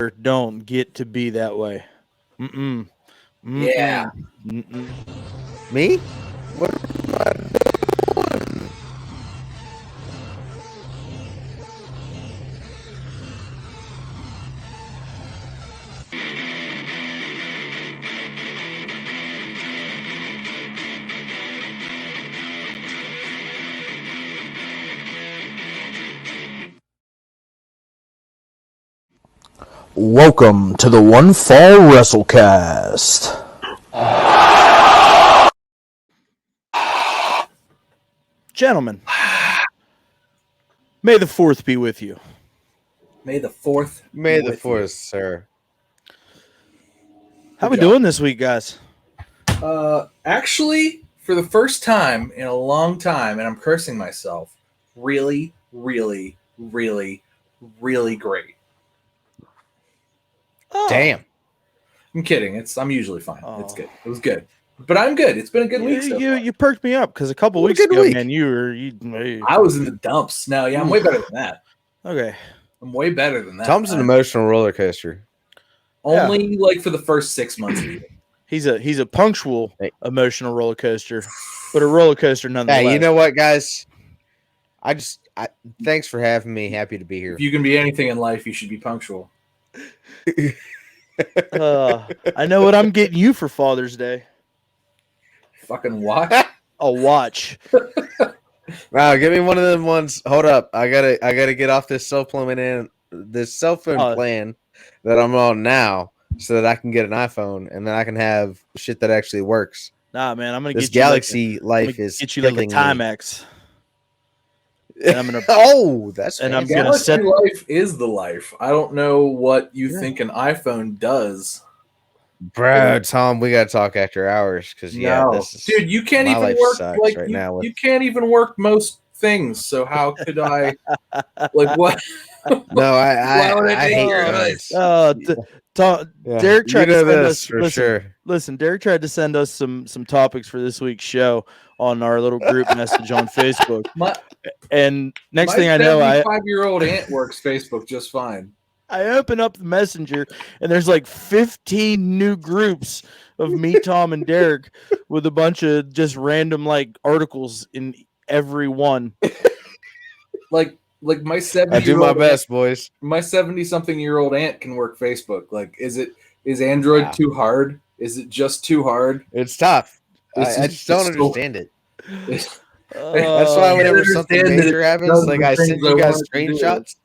don't get to be that way. Mm-mm. Yeah. Mm-mm. Mm-mm. Me? What? Welcome to the One Fall WrestleCast. Gentlemen, may the 4th be with you. May the 4th. May the 4th, sir. How Good we job. doing this week, guys? Actually, for the first time in a long time, and I'm cursing myself, really, really, really, really great. Oh. Damn. I'm kidding. I'm usually fine. Oh. It's good. It was good. But I'm good. It's been a good week so far. You perked me up because a couple What a weeks good ago, week. man, I was in the dumps. No, yeah, I'm way better than that. Okay. I'm way better than that. Tom's an emotional roller coaster. Only like for the first 6 months of the year. He's a punctual emotional roller coaster, but a roller coaster nonetheless. Hey, you know what, guys? Thanks for having me. Happy to be here. If you can be anything in life, you should be punctual. I know what I'm getting you for Father's Day. Fucking watch. A watch. Wow, give me one of them ones. Hold up, I gotta get off this cell phone plan that I'm on now, so that I can get an iPhone and then I can have shit that actually works. Nah, man, I'm gonna This get you Galaxy life is get you like a killing me. Timex. And I'm gonna that's and I'm fancy. gonna Galaxy set life is the life. I don't know what you think an iPhone does. Bro, Tom, we gotta talk after hours because this is, dude, you can't my even life work sucks like right you, now with- you can't even work most things. So how could I like what? No, Why would I hate do phones. Derek tried to send us for sure. Listen, Derek tried to send us some topics for this week's show on our little group message on Facebook. And next thing I know, my 75-year-old aunt works Facebook just fine. I open up the messenger and there's like 15 new groups of me, Tom, and Derek with a bunch of just random like articles in every one. Like my 70. I do my best, boys. My 70-something-year-old aunt can work Facebook. Like, is Android too hard? Is it just too hard? It's tough. I just don't understand it. That's why whenever something major happens, like I send you guys screenshots,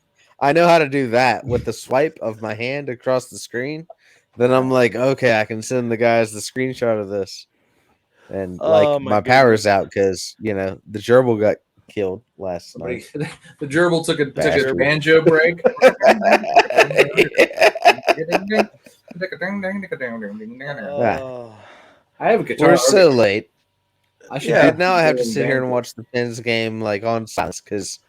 I know how to do that with the swipe of my hand across the screen. Then I'm like, okay, I can send the guys the screenshot of this. And like my power's out because the gerbil got killed last night. The gerbil took a banjo break. I have a guitar. We're so late. Now I have to sit here and watch the Pens game like on silence because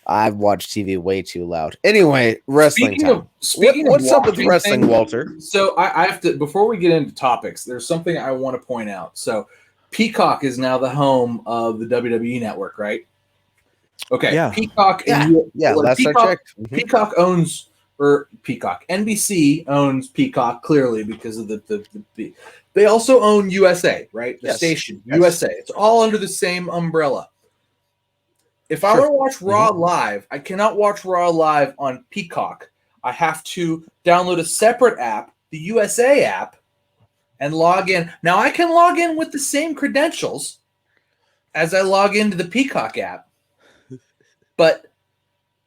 I watch TV way too loud. Anyway, wrestling time. What's up with wrestling, Walter? So I have to, before we get into topics, there's something I want to point out. So Peacock is now the home of the WWE Network, right? Okay. Yeah. Peacock. Last I checked. Peacock owns, or Peacock. NBC owns Peacock clearly because of the they also own USA, right? The station, USA. It's all under the same umbrella. If I want to watch Raw live, I cannot watch Raw live on Peacock. I have to download a separate app, the USA app, and log in. Now, I can log in with the same credentials as I log into the Peacock app, but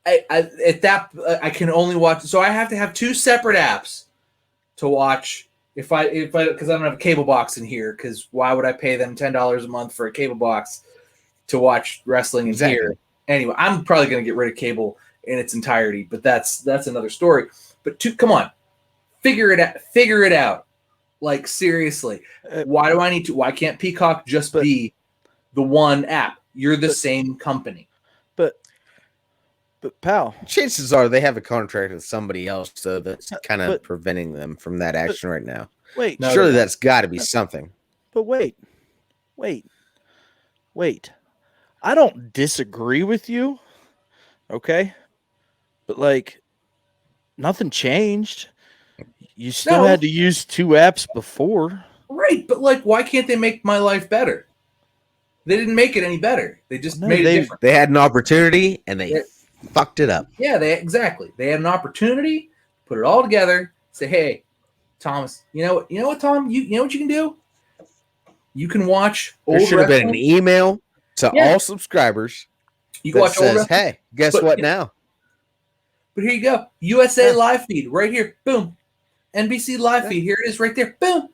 I can only watch. So I have to have two separate apps to watch. If I because I don't have a cable box in here, because why would I pay them $10 a month for a cable box to watch wrestling in here? Anyway, I'm probably going to get rid of cable in its entirety, but that's another story. But come on, figure it out. Like, seriously, why do I need to? Why can't Peacock just be the one app? You're the same company. But pal, chances are they have a contract with somebody else, so that's kind of preventing them from that action right now. Wait, surely that's got to be something. But wait. I don't disagree with you, okay? But like, nothing changed. You still had to use 2 apps before. Right, but like, why can't they make my life better? They didn't make it any better. They just made it different. They had an opportunity and they fucked it up. Yeah, exactly. They had an opportunity, put it all together, say, hey, Thomas, you know what, Tom? You know what you can do? You can watch old There should have been wrestling. an email to all subscribers you can watch says, hey, guess what now? But here you go. USA live feed right here. Boom. NBC live feed. Here it is right there. Boom.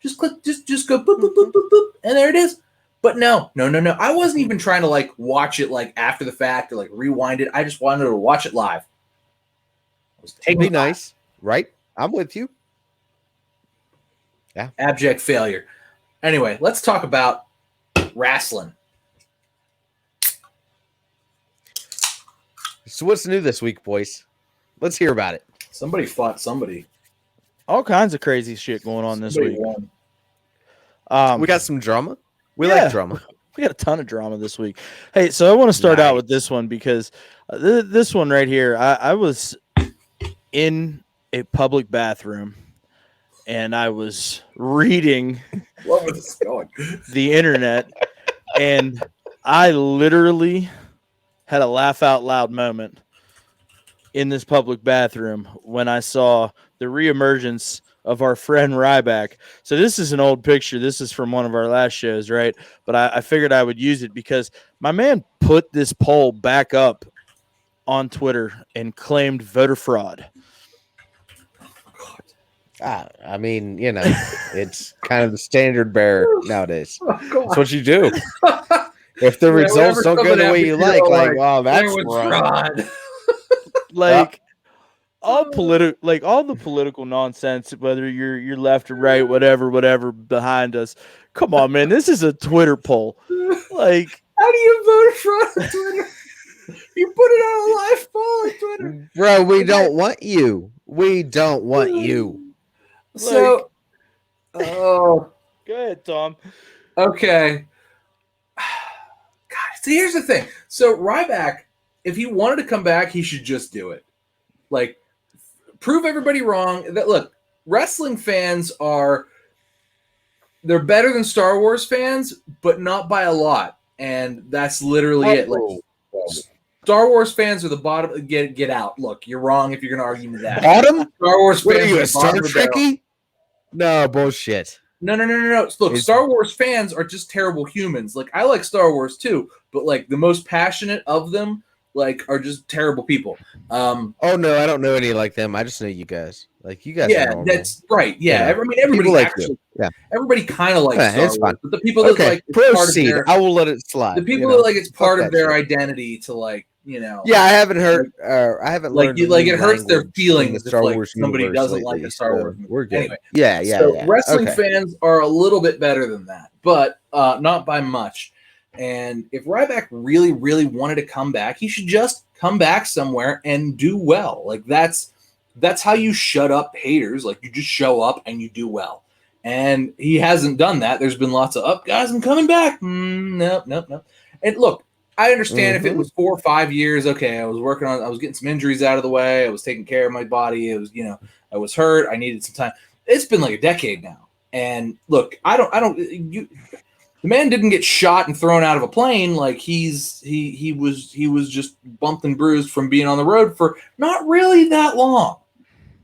Just click, just go boop, boop, boop, boop, boop. And there it is. But no. I wasn't even trying to like watch it like after the fact or like rewind it. I just wanted to watch it live. It'd be nice, right? I'm with you. Yeah. Abject failure. Anyway, let's talk about wrestling. So what's new this week, boys? Let's hear about it. Somebody fought somebody. All kinds of crazy shit going on this week. We got some drama. We like drama. We got a ton of drama this week. Hey, so I want to start out with this one because this one right here, I was in a public bathroom and I was reading the internet and I literally had a laugh out loud moment in this public bathroom when I saw the reemergence of our friend Ryback. So this is an old picture. This is from one of our last shows, right? But I figured I would use it because my man put this poll back up on Twitter and claimed voter fraud. I mean, you know, it's kind of the standard bearer nowadays. That's what you do. If the results don't go the way you like, wow, that's fraud. Like all the political nonsense, whether you're left or right, whatever behind us. Come on, man, this is a Twitter poll. Like, how do you vote fraud on Twitter? You put it on a live poll on Twitter, bro. We don't want you. We don't want you. So, go ahead, Tom. Okay. God, see, here's the thing. So Ryback, if he wanted to come back, he should just do it. Like, prove everybody wrong. That look, wrestling fans they're better than Star Wars fans, but not by a lot. And that's literally it. Like, Star Wars fans are the bottom. Get out. Look, you're wrong if you're going to argue me that. Bottom? Star Wars what fans are you, a Star Trekkie? No, bullshit. No. Look, Star Wars fans are just terrible humans. Like, I like Star Wars too, but like the most passionate of them, like, are just terrible people. Oh no, I don't know any like them. I just know you guys. Like, you guys. Yeah, that's right. Yeah, I mean, everybody like actually. you. Yeah, everybody kind of likes Star Wars, but the people that like proceed. I will let it slide. The people that like it's part of their identity to like. You know, yeah, I haven't heard. I haven't like learned. Like it hurts their feelings if like Wars somebody doesn't lately, like a Star Wars movie. We're good. Anyway, yeah. Wrestling fans are a little bit better than that, but not by much. And if Ryback really, really wanted to come back, he should just come back somewhere and do well. Like that's how you shut up haters. Like you just show up and you do well. And he hasn't done that. There's been lots of guys, I'm coming back. No. And look. I understand if it was 4 or 5 years. Okay, I was getting some injuries out of the way. I was taking care of my body. It was, I was hurt. I needed some time. It's been like a decade now. And look, the man didn't get shot and thrown out of a plane. Like he was just bumped and bruised from being on the road for not really that long.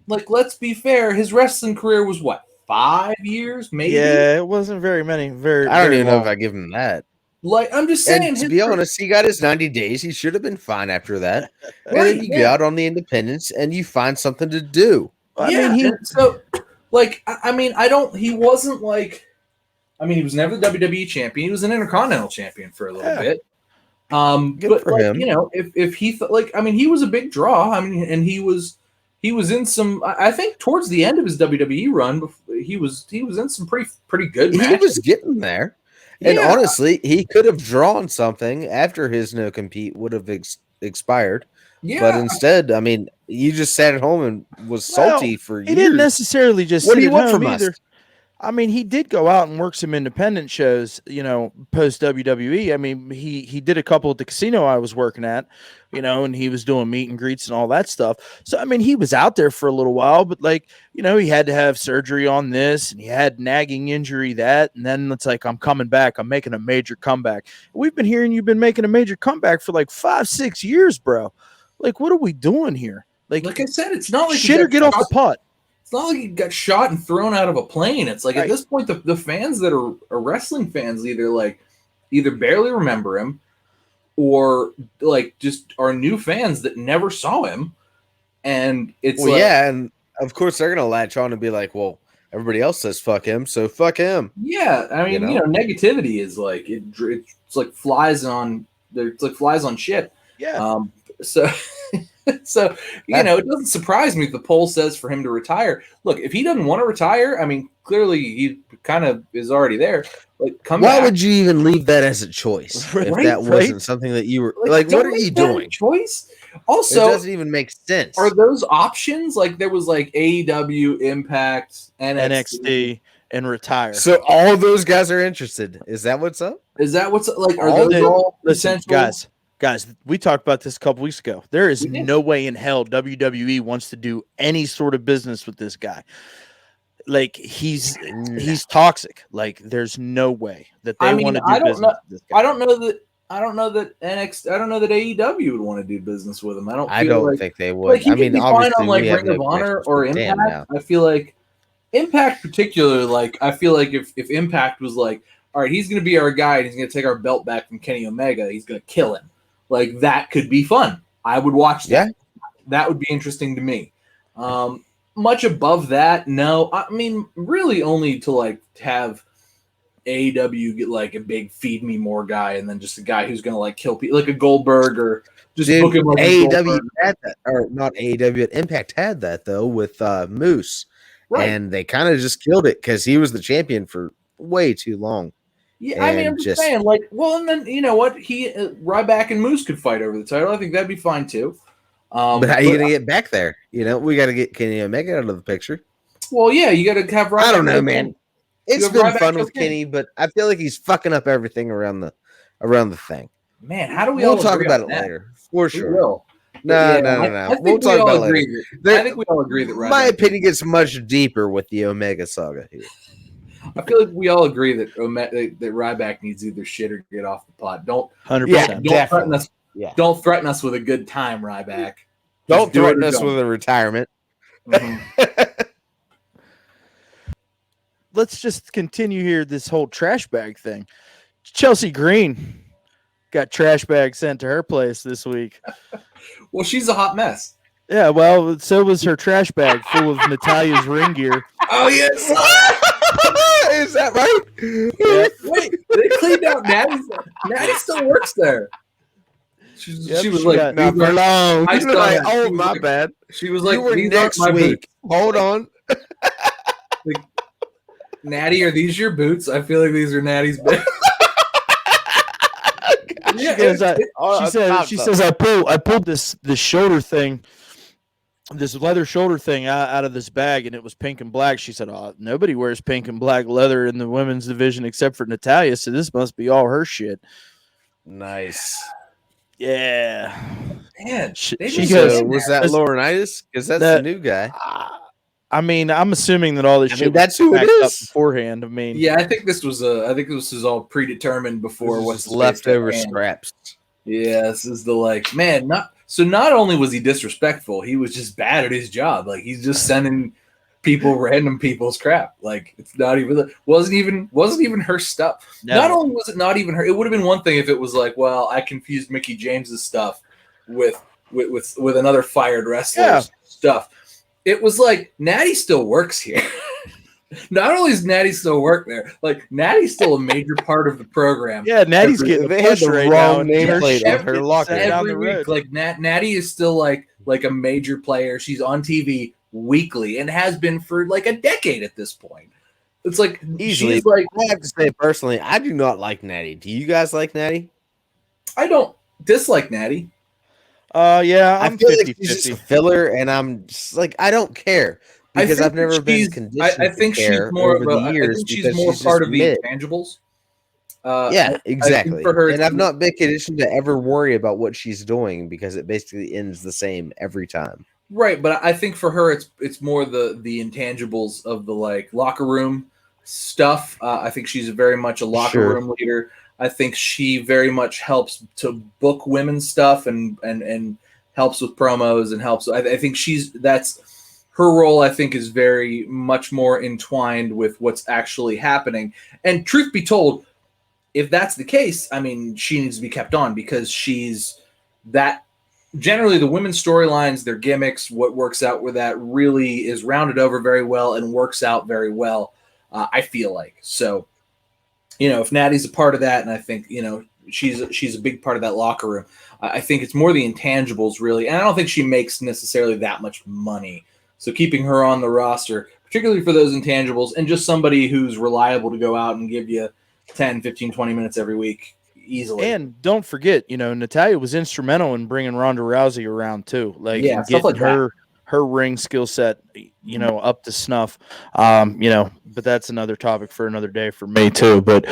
Like, let's be fair. His wrestling career was what, 5 years, maybe? Yeah, it wasn't very many. I don't even know if I give him that. Like, I'm just saying. And to be honest, he got his 90 days. He should have been fine after that. And then you go out on the independents and you find something to do. He wasn't like, he was never the WWE champion. He was an Intercontinental champion for a little bit. Good for him. If he he was a big draw. And he was in some. I think towards the end of his WWE run, he was in some pretty good matches. He was getting there. And honestly, he could have drawn something after his no compete would have expired. Yeah. But instead, you just sat at home and was salty for years. He didn't necessarily just. What do you want from us? I mean, he did go out and work some independent shows, post WWE. I mean, he did a couple at the casino I was working at, and he was doing meet and greets and all that stuff. So, I mean, he was out there for a little while, but he had to have surgery on this and he had nagging injury that. And then it's like, I'm coming back. I'm making a major comeback. We've been hearing you've been making a major comeback for like 5-6 years, bro. Like, what are we doing here? Like I said, it's not like shit or get off the pot. It's not like he got shot and thrown out of a plane. It's like at this point, the fans that are wrestling fans either barely remember him or like just are new fans that never saw him. And it's and of course they're gonna latch on and be like, well, everybody else says fuck him, so fuck him. Yeah, I mean, negativity is like it's like flies on shit. Yeah. So it doesn't surprise me if the poll says for him to retire. Look, if he doesn't want to retire, I mean, clearly he kind of is already there. Like, why would you even leave that as a choice if that wasn't something that you were like? What are you doing? Choice. Also, it doesn't even make sense. Are those options? Like, there was like AEW, Impact, NXT, and retire. So all those guys are interested. Is that what's up? Is that what's like? Are those all essential? Guys, we talked about this a couple weeks ago. There is no way in hell WWE wants to do any sort of business with this guy. Like, he's toxic. Like, there's no way that they want to do business with this guy. I don't know that AEW would want to do business with him. I don't think they would. Like, I mean, obviously, on like Ring of Honor or Impact. I feel like Impact, particularly, like I feel like if Impact was like, all right, he's going to be our guy and he's going to take our belt back from Kenny Omega, he's going to kill him. Like, that could be fun. I would watch that. Yeah. That would be interesting to me. Much above that, no. I mean, really only to like have AEW get like a big feed me more guy and then just a guy who's going to like kill people, like a Goldberg or just book him like AEW had that, or not AEW, Impact had that though with Moose. Right. And they kind of just killed it because he was the champion for way too long. Yeah, I mean, I'm just saying, like, well, and then you know what? Ryback and Moose could fight over the title. I think that'd be fine too. But how are you gonna get back there? We got to get Kenny Omega out of the picture. Well, yeah, you got to have Ryback. I don't know, man. It's been fun with Kenny, but I feel like he's fucking up everything around the thing. Man, how do we? We'll talk about it later for sure. We will. No. We'll talk about it later. I think we all agree that Ryback. My opinion gets much deeper with the Omega saga here. I feel like we all agree that Ryback needs either shit or get off the pot. Don't 100%. Don't threaten us. Yeah. Don't threaten us with a good time, Ryback. Don't threaten us with a retirement. Mm-hmm. Let's just continue here. This whole trash bag thing. Chelsea Green got trash bag sent to her place this week. Well, she's a hot mess. Yeah, well, so was her trash bag full of Natalia's ring gear. Oh yes. Is that right? Yeah. Wait, they cleaned out Natty. Natty still works there. She was like, not for long. I was like, oh, my bad. She was like, you were next week. Hold on. Like, Natty, are these your boots? I feel like these are Natty's boots. She says I pulled this shoulder thing, this leather shoulder thing out of this bag, and it was pink and black. She said, "Oh, nobody wears pink and black leather in the women's division except for Natalya, so this must be all her shit." Nice. Yeah. Man, she goes, "Was that Laurinaitis? Because that's the new guy." I mean, I'm assuming that all this shit that's who it is beforehand. I mean, yeah, I think this was all predetermined before what's leftover scraps. Yeah, this is not only was he disrespectful, he was just bad at his job. Like, he's just sending random people's crap. Like, it's not even wasn't even her stuff. No. Not only was it not even her, it would have been one thing if it was like, well, I confused Mickie James's stuff with another fired wrestler's stuff. It was like, Natty still works here. Not only does Natty still work there, like, Natty's still a major part of the program. Yeah, Natty's getting the push right now. Nameplate on her locker every week. Like, Natty is still like a major player. She's on TV weekly and has been for like a decade at this point. It's like, easily. She's like, I have to say personally, I do not like Natty. Do you guys like Natty? I don't dislike Natty. Yeah, I'm I feel 50-50. like she's just a filler, and I'm just like, I don't care. because I've never been conditioned to care over the years because she's part just of the intangibles. Yeah, exactly. For her, and I've not been conditioned to ever worry about what she's doing because it basically ends the same every time. Right, but I think for her, it's more the intangibles of the like locker room stuff. I think she's very much a locker room leader. I think she very much helps to book women's stuff and helps with promos and helps. I think that's her role. I think is very much more entwined with what's actually happening. And truth be told, if that's the case, I mean, she needs to be kept on because she's that. Generally, the women's storylines, their gimmicks, what works out with that really is rounded over very well and works out very well. I feel like so. If Natty's a part of that, and I think she's a big part of that locker room. I think it's more the intangibles really, and I don't think she makes necessarily that much money. So keeping her on the roster, particularly for those intangibles, and just somebody who's reliable to go out and give you 10, 15, 20 minutes every week. Easily. And don't forget, Natalya was instrumental in bringing Ronda Rousey around too, and getting like her ring skill set, up to snuff. But that's another topic for another day for me too. But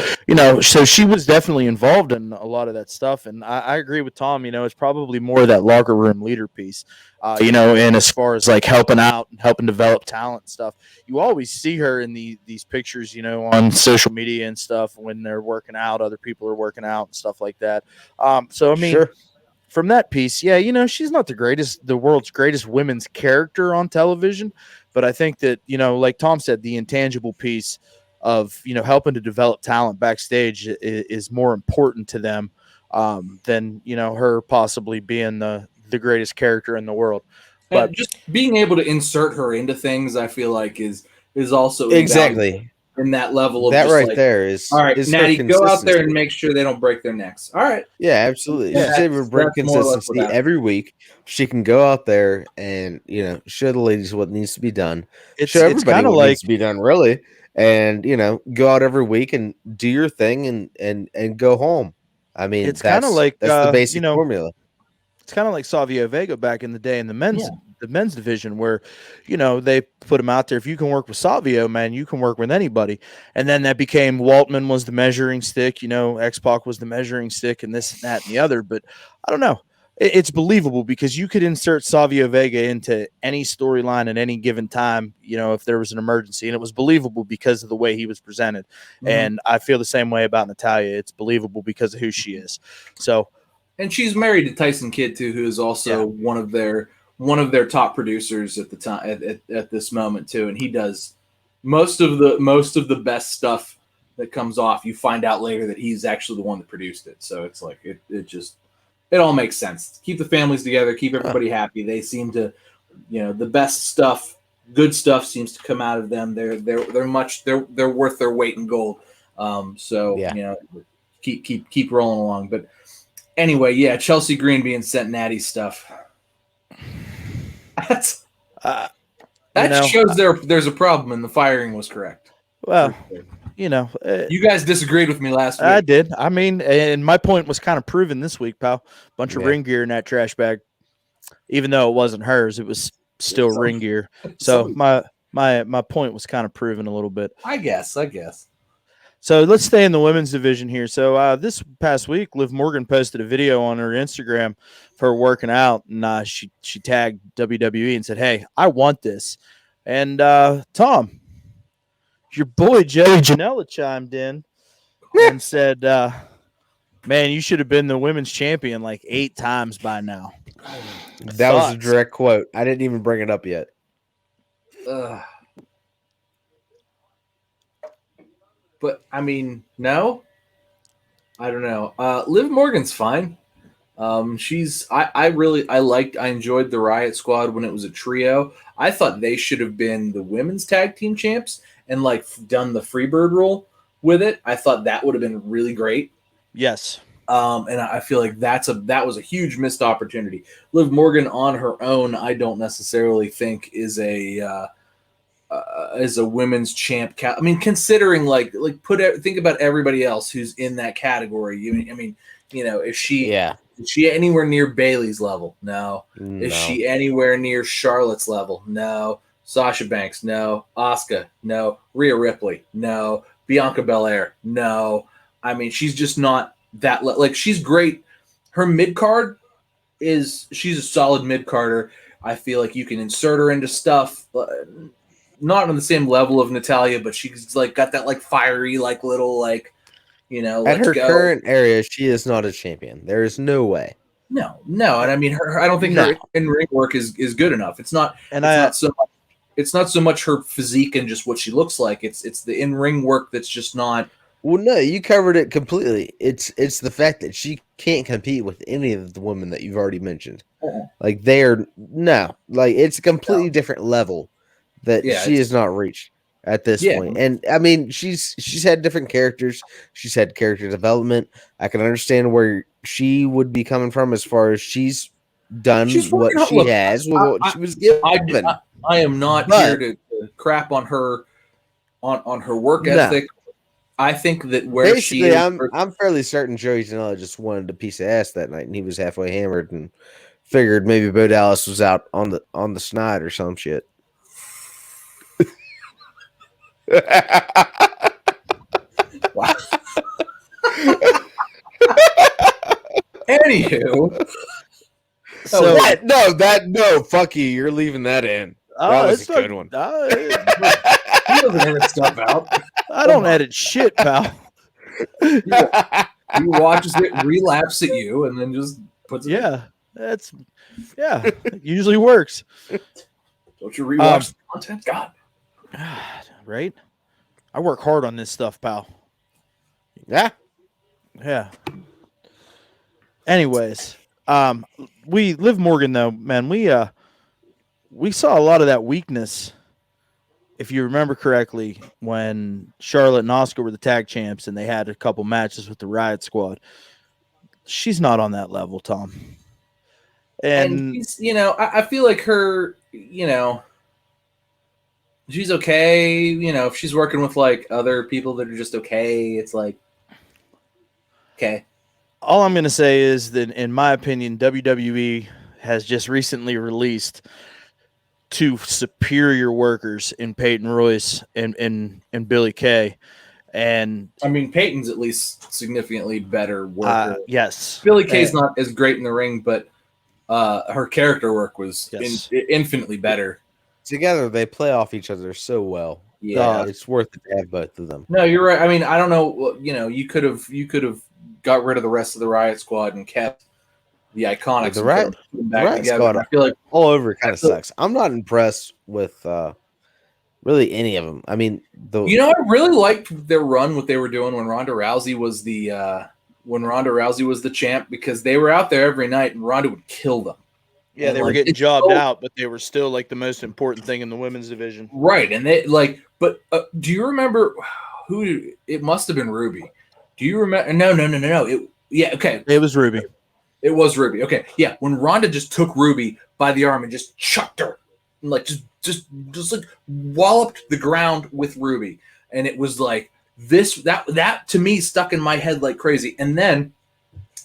so she was definitely involved in a lot of that stuff, and I agree with Tom. It's probably more of that locker room leader piece. And as far as like helping out and helping develop talent and stuff, you always see her in these pictures, on social media and stuff when they're working out, other people are working out and stuff like that. So I mean, from that piece, she's not the world's greatest women's character on television, but I think that, like Tom said, the intangible piece of, helping to develop talent backstage is more important to them than, her possibly being the greatest character in the world. But just being able to insert her into things, I feel like is also exactly in that level of that just right like, there is all right, is Natty, go out there and make sure they don't break their necks. All right. Yeah, absolutely. She's able to bring consistency every week. She can go out there and show the ladies what needs to be done. Show everybody what needs to be done, really, and go out every week and do your thing and go home. I mean, it's kind of like that's the basic formula. It's kind of like Savio Vega back in the day in the men's division where, they put him out there. If you can work with Savio, man, you can work with anybody. And then that became Waltman was the measuring stick, X-Pac was the measuring stick and this and that and the other. But I don't know. It's believable because you could insert Savio Vega into any storyline at any given time, if there was an emergency. And it was believable because of the way he was presented. Mm-hmm. And I feel the same way about Natalya. It's believable because of who she is. So, and she's married to Tyson Kidd too, who is also one of their top producers at the time at this moment too, and he does most of the best stuff that comes off. You find out later that he's actually the one that produced it, so it's like it all makes sense. Keep the families together, keep everybody happy. They seem to, the best stuff, good stuff seems to come out of them. They're worth their weight in gold. Keep rolling along, but. Anyway, Chelsea Green being sent Natty stuff. That shows there's a problem and the firing was correct. Well, you guys disagreed with me last week. I did. I mean, and my point was kind of proven this week, pal. Bunch of ring gear in that trash bag. Even though it wasn't hers, it was still ring gear. So my point was kind of proven a little bit. I guess. So let's stay in the women's division here. So this past week, Liv Morgan posted a video on her Instagram for her working out, and she tagged WWE and said, "Hey, I want this." And Tom, your boy Joey Janela chimed in and said, "Man, you should have been the women's champion like 8 times by now." That was a direct quote. I didn't even bring it up yet. But I mean, no, I don't know. Liv Morgan's fine. I enjoyed the Riot Squad when it was a trio. I thought they should have been the women's tag team champs and like done the Freebird rule with it. I thought that would have been really great. Yes. And I feel like that was a huge missed opportunity. Liv Morgan on her own, I don't necessarily think is a women's champ. I mean, considering think about everybody else who's in that category. Is she anywhere near Bayley's level? No. Is she anywhere near Charlotte's level? No. Sasha Banks, no. Asuka, no. Rhea Ripley, no. Bianca Belair, no. I mean, she's just not that like she's great. Her mid card she's a solid mid carder. I feel like you can insert her into stuff, not on the same level of Natalya, but she's like got that like fiery like little like at her current area, she is not a champion. There is no way. No, and I mean I don't think her in ring work is good enough. It's not so much her physique and just what she looks like. It's the in ring work that's just not. Well, no, you covered it completely. It's the fact that she can't compete with any of the women that you've already mentioned. Like it's a completely different level that she has not reached at this point. And I mean, she's had different characters. She's had character development. I can understand where she would be coming from as far as she's done what she has with what she was given. I am not here to crap on her on her work ethic. I think that where basically, she is, I'm fairly certain Joey Janela just wanted a piece of ass that night, and he was halfway hammered and figured maybe Bo Dallas was out on the snide or some shit. Wow. Anywho, fuck you. You're leaving that in. That was a good one. He doesn't edit stuff out. I don't edit shit, pal. He watches it, relapse at you, and then just puts it. It usually works. Don't you rewatch the content? God, right? I work hard on this stuff, pal. Yeah. Anyways, we Liv Morgan though, man. We saw a lot of that weakness. If you remember correctly, when Charlotte and Asuka were the tag champs and they had a couple matches with the Riot Squad, she's not on that level, Tom. And I feel like her, she's okay. If she's working with like other people that are just okay, it's like, okay. All I'm going to say is that, in my opinion, WWE has just recently released two superior workers in Peyton Royce and Billie Kay. And I mean, Peyton's at least significantly better worker. Yes. Billie Kay's not as great in the ring, but her character work was infinitely better. Together, they play off each other so well. Yeah, it's worth it to have both of them. No, you're right. I mean, I don't know. You could have got rid of the rest of the Riot Squad and kept the Iconics. The Riot Squad, I feel like all over kind of sucks. I'm not impressed with really any of them. I mean, I really liked their run, what they were doing when Ronda Rousey was the champ, because they were out there every night and Ronda would kill them. Yeah, and they were getting jobbed out, but they were still like the most important thing in the women's division. Right, and they but do you remember who? It must have been Ruby. Do you remember? No. It was Ruby. It was Ruby. Okay, yeah. When Ronda just took Ruby by the arm and just chucked her, and like just like walloped the ground with Ruby, and it was like that to me stuck in my head like crazy. And then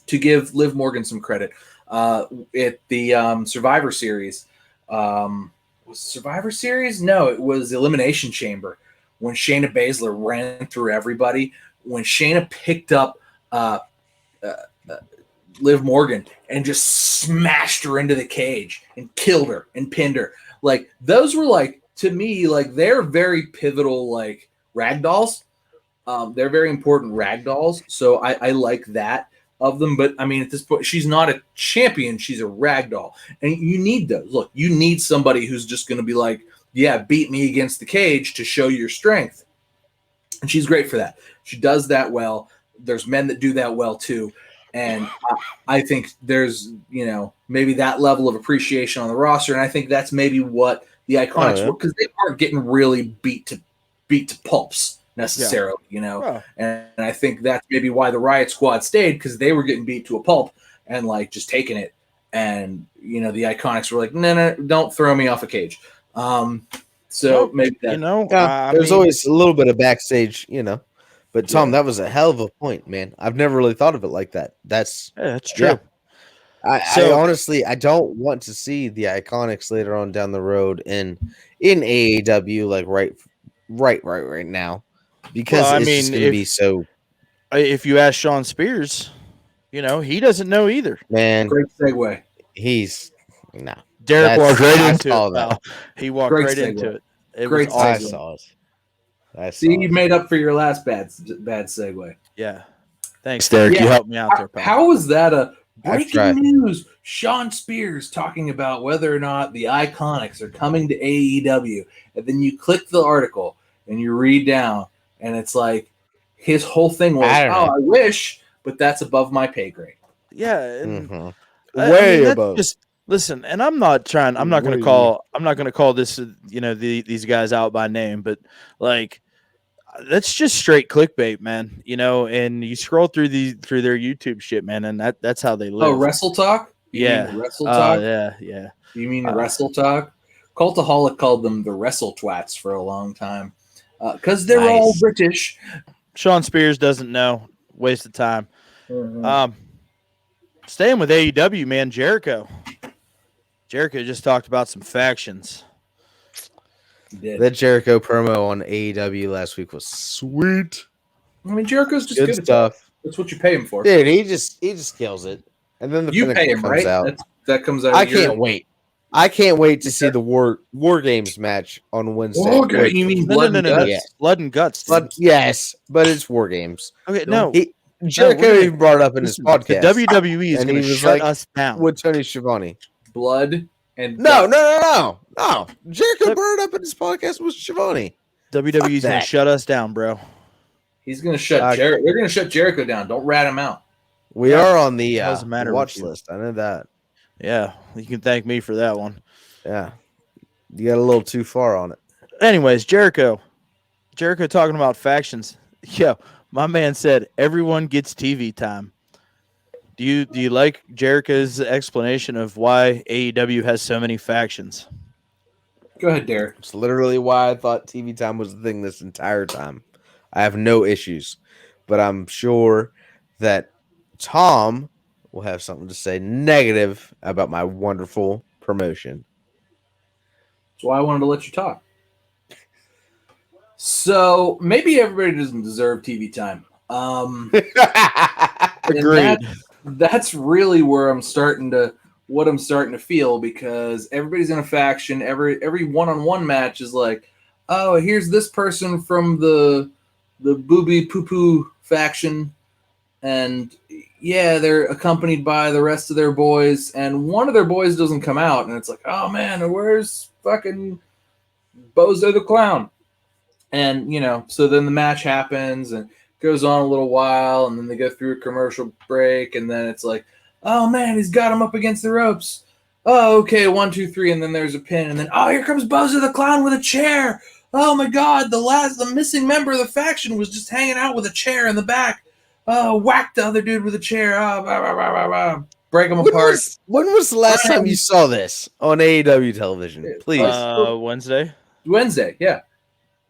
to give Liv Morgan some credit, at the Survivor Series, was Survivor Series? No, it was Elimination Chamber when Shayna Baszler ran through everybody. When Shayna picked up Liv Morgan and just smashed her into the cage and killed her and pinned her. Like, those were like, to me, like, they're very pivotal, like, ragdolls. They're very important ragdolls. So I like that of them. But I mean, at this point, she's not a champion. She's a ragdoll. And you need those. Look, you need somebody who's just going to be like, yeah, beat me against the cage to show your strength. And she's great for that. She does that well. There's men that do that well too. And I think there's, maybe that level of appreciation on the roster. And I think that's maybe what the Iconics were, because they weren't getting really beat to pulps necessarily, And I think that's maybe why the Riot Squad stayed, because they were getting beat to a pulp and like just taking it. And, the Iconics were like, no, don't throw me off a cage. So maybe that, there's always a little bit of backstage, But Tom, that was a hell of a point, man. I've never really thought of it like that. That's true. I honestly, I don't want to see the Iconics later on down the road in AEW, like right now, because it's just going to be so. If you ask Sean Spears, he doesn't know either. Man, great segue. He's no. Derek walked right into it. Wow. He walked great right segue. into it. It great was awesome. I saw it. See, you made up for your last bad segue. Yeah. Thanks, Derek. Yeah. You helped me out there, pal. How was that a breaking news? Sean Spears talking about whether or not the Iconics are coming to AEW. And then you click the article and you read down, and it's like his whole thing was, I wish, but that's above my pay grade. Yeah. And way above. Listen, and I'm not going to call this, these guys out by name, but like, that's just straight clickbait, man. And you scroll through their YouTube shit, man, and that's how they live. Oh, Wrestle Talk? Yeah. Wrestle Talk? Yeah. You mean Wrestle Talk? Cultaholic called them the Wrestle Twats for a long time because they're all British. Sean Spears doesn't know. Waste of time. Mm-hmm. Staying with AEW, man, Jericho just talked about some factions. That Jericho promo on AEW last week was sweet. I mean, Jericho's just good stuff. That's what you pay him for, dude. He just kills it, and then the you pay him, comes right? out. That comes out. I can't wait. I can't wait to see the War Games match on Wednesday. You mean Blood and Guts? Yeah. Blood and Guts. Yes, but it's War Games. Okay, no. Jericho even brought it up in his podcast. The WWE is going to shut us down with Tony Schiavone. Blood and no. Jericho brought it up in his podcast with Schiavone. WWE's going to shut us down, bro. He's going to shut Jericho. They're going to shut Jericho down. Don't rat him out. We are on the watch list. I know that. Yeah, you can thank me for that one. Yeah, you got a little too far on it. Anyways, Jericho talking about factions. Yo, my man said everyone gets TV time. Do you like Jericho's explanation of why AEW has so many factions? Go ahead, Derek. It's literally why I thought TV time was the thing this entire time. I have no issues, but I'm sure that Tom will have something to say negative about my wonderful promotion. That's why I wanted to let you talk. So maybe everybody doesn't deserve TV time. Agreed. That's really where I'm starting to feel, because everybody's in a faction. Every one-on-one match is like, oh, here's this person from the booby poo poo faction, and yeah, they're accompanied by the rest of their boys, and one of their boys doesn't come out, and it's like, oh man, where's fucking Bozo the Clown? And so then the match happens and goes on a little while, and then they go through a commercial break, and then it's like, oh man, he's got him up against the ropes. Oh, okay, 1, 2, 3, and then there's a pin, and then here comes Bozo the Clown with a chair. Oh my God, the missing member of the faction was just hanging out with a chair in the back. Whack the other dude with a chair. Break them apart. When was the last time you saw this on AEW television? Please. Wednesday, yeah.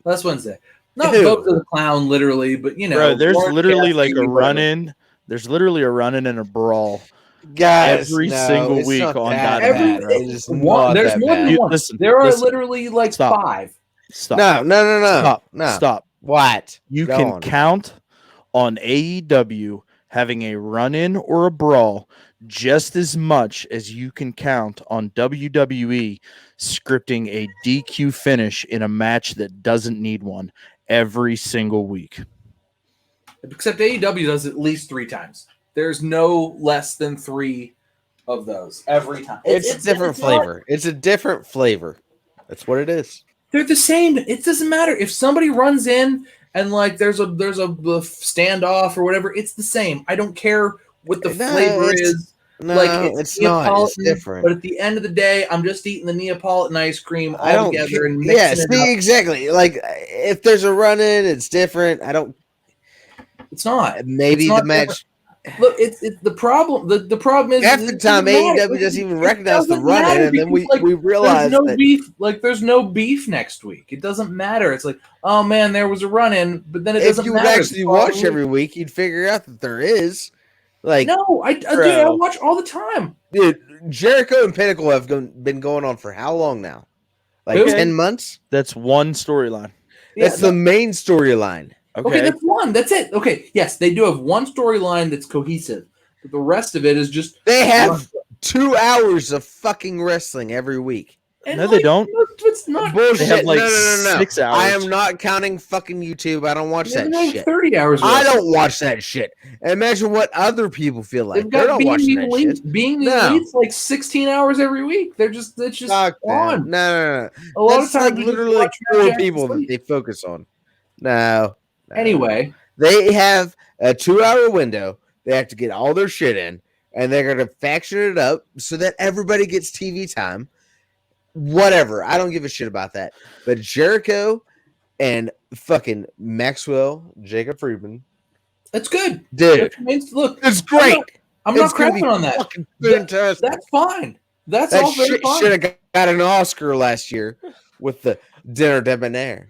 Last Wednesday. Not Bozo the Clown, literally, but Bro, there's literally like a run-in. There's literally a run-in and a brawl. Guys, every single week on Dynamite. There's more than one. There are literally like 5. Stop. No. Stop. What? You can count on AEW having a run-in or a brawl just as much as you can count on WWE scripting a DQ finish in a match that doesn't need one every single week. Except AEW does at least 3 times. There's no less than 3 of those every time. It's a different flavor. It's a different flavor. That's what it is. They're the same. It doesn't matter if somebody runs in and like there's a standoff or whatever. It's the same. I don't care what the flavor is. No, like it's not. It's different. But at the end of the day, I'm just eating the Neapolitan ice cream all together and mixing it up. Exactly. Like if there's a run-in, it's different. It's not. Maybe the match. Look, it's the problem. The problem is half the time AEW doesn't even recognize the run-in, and then we realize there's no beef. Like there's no beef next week. It doesn't matter. It's like, oh man, there was a run-in, but then it doesn't matter. If you would actually watch every week, you'd figure out that there is. Like, no, dude, I watch all the time. Dude, Jericho and Pinnacle have been going on for how long now? Like 10 months? That's one storyline. That's the main storyline. Okay, that's one. That's it. Okay, yes, they do have one storyline that's cohesive, but the rest of it is just they have 2 hours of fucking wrestling every week. And no, they don't. It's not bullshit. They have like no. 6 hours. I am not counting fucking YouTube. I don't watch that shit. 30 hours. I don't watch that shit. Imagine what other people feel like. They're not watching that shit. Being the Elite's like 16 hours every week. It's just on. No. A lot of times, like literally like 4 people that they focus on. No. Anyway, they have a 2-hour window. They have to get all their shit in, and they're going to faction it up so that everybody gets TV time. Whatever. I don't give a shit about that. But Jericho and fucking Maxwell, Jacob Friedman. That's good. Dude. Look, it's great. I'm not crapping on that. Fantastic. That's fine. That all very fine. Should have got an Oscar last year with the Dinner Debonair.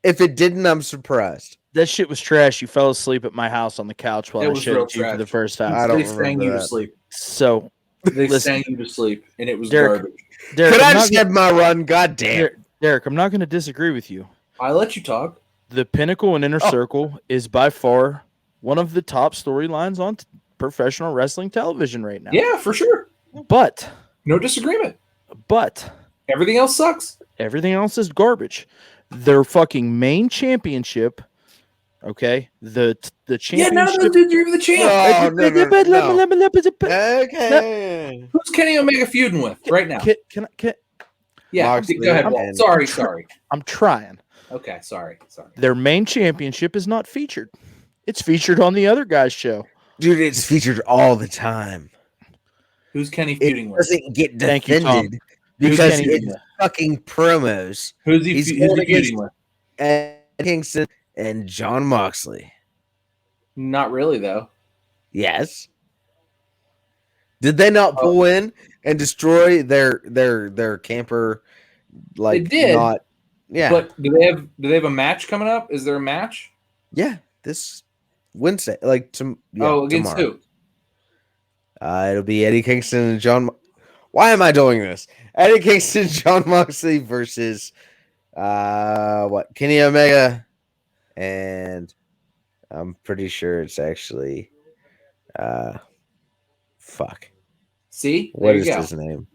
If it didn't, I'm surprised. That shit was trash. You fell asleep at my house on the couch while I showed it to you for the first time. I don't they sang you to sleep. So they sang you to sleep, and it was Derek, garbage. Derek, could I just have my run? God damn. Derek, I'm not going to disagree with you. I let you talk. The Pinnacle and Inner Circle is by far one of the top storylines on professional wrestling television right now. Yeah, for sure. But no disagreement. But everything else sucks. Everything else is garbage. Their fucking main championship. Okay, the championship. Yeah, none of those dudes are even the champ. Okay. Who's Kenny Omega feuding with right now? Can yeah, Moxley, go ahead. Sorry. I'm trying. Okay, sorry. Their main championship is not featured. It's featured on the other guy's show. Dude, it's featured all the time. Who's Kenny feuding with? Doesn't get defended because it's fucking promos. Who's he feuding with? Ed Kingston and John Moxley. Not really, though. Yes. Did they not pull in and destroy their camper? Like they did. Yeah. But do they have a match coming up? Is there a match? Yeah, this Wednesday. Against tomorrow. Who? It'll be Eddie Kingston and John. Why am I doing this? Eddie Kingston, John Moxley versus Kenny Omega, and I'm pretty sure it's actually fuck. See, what is his name?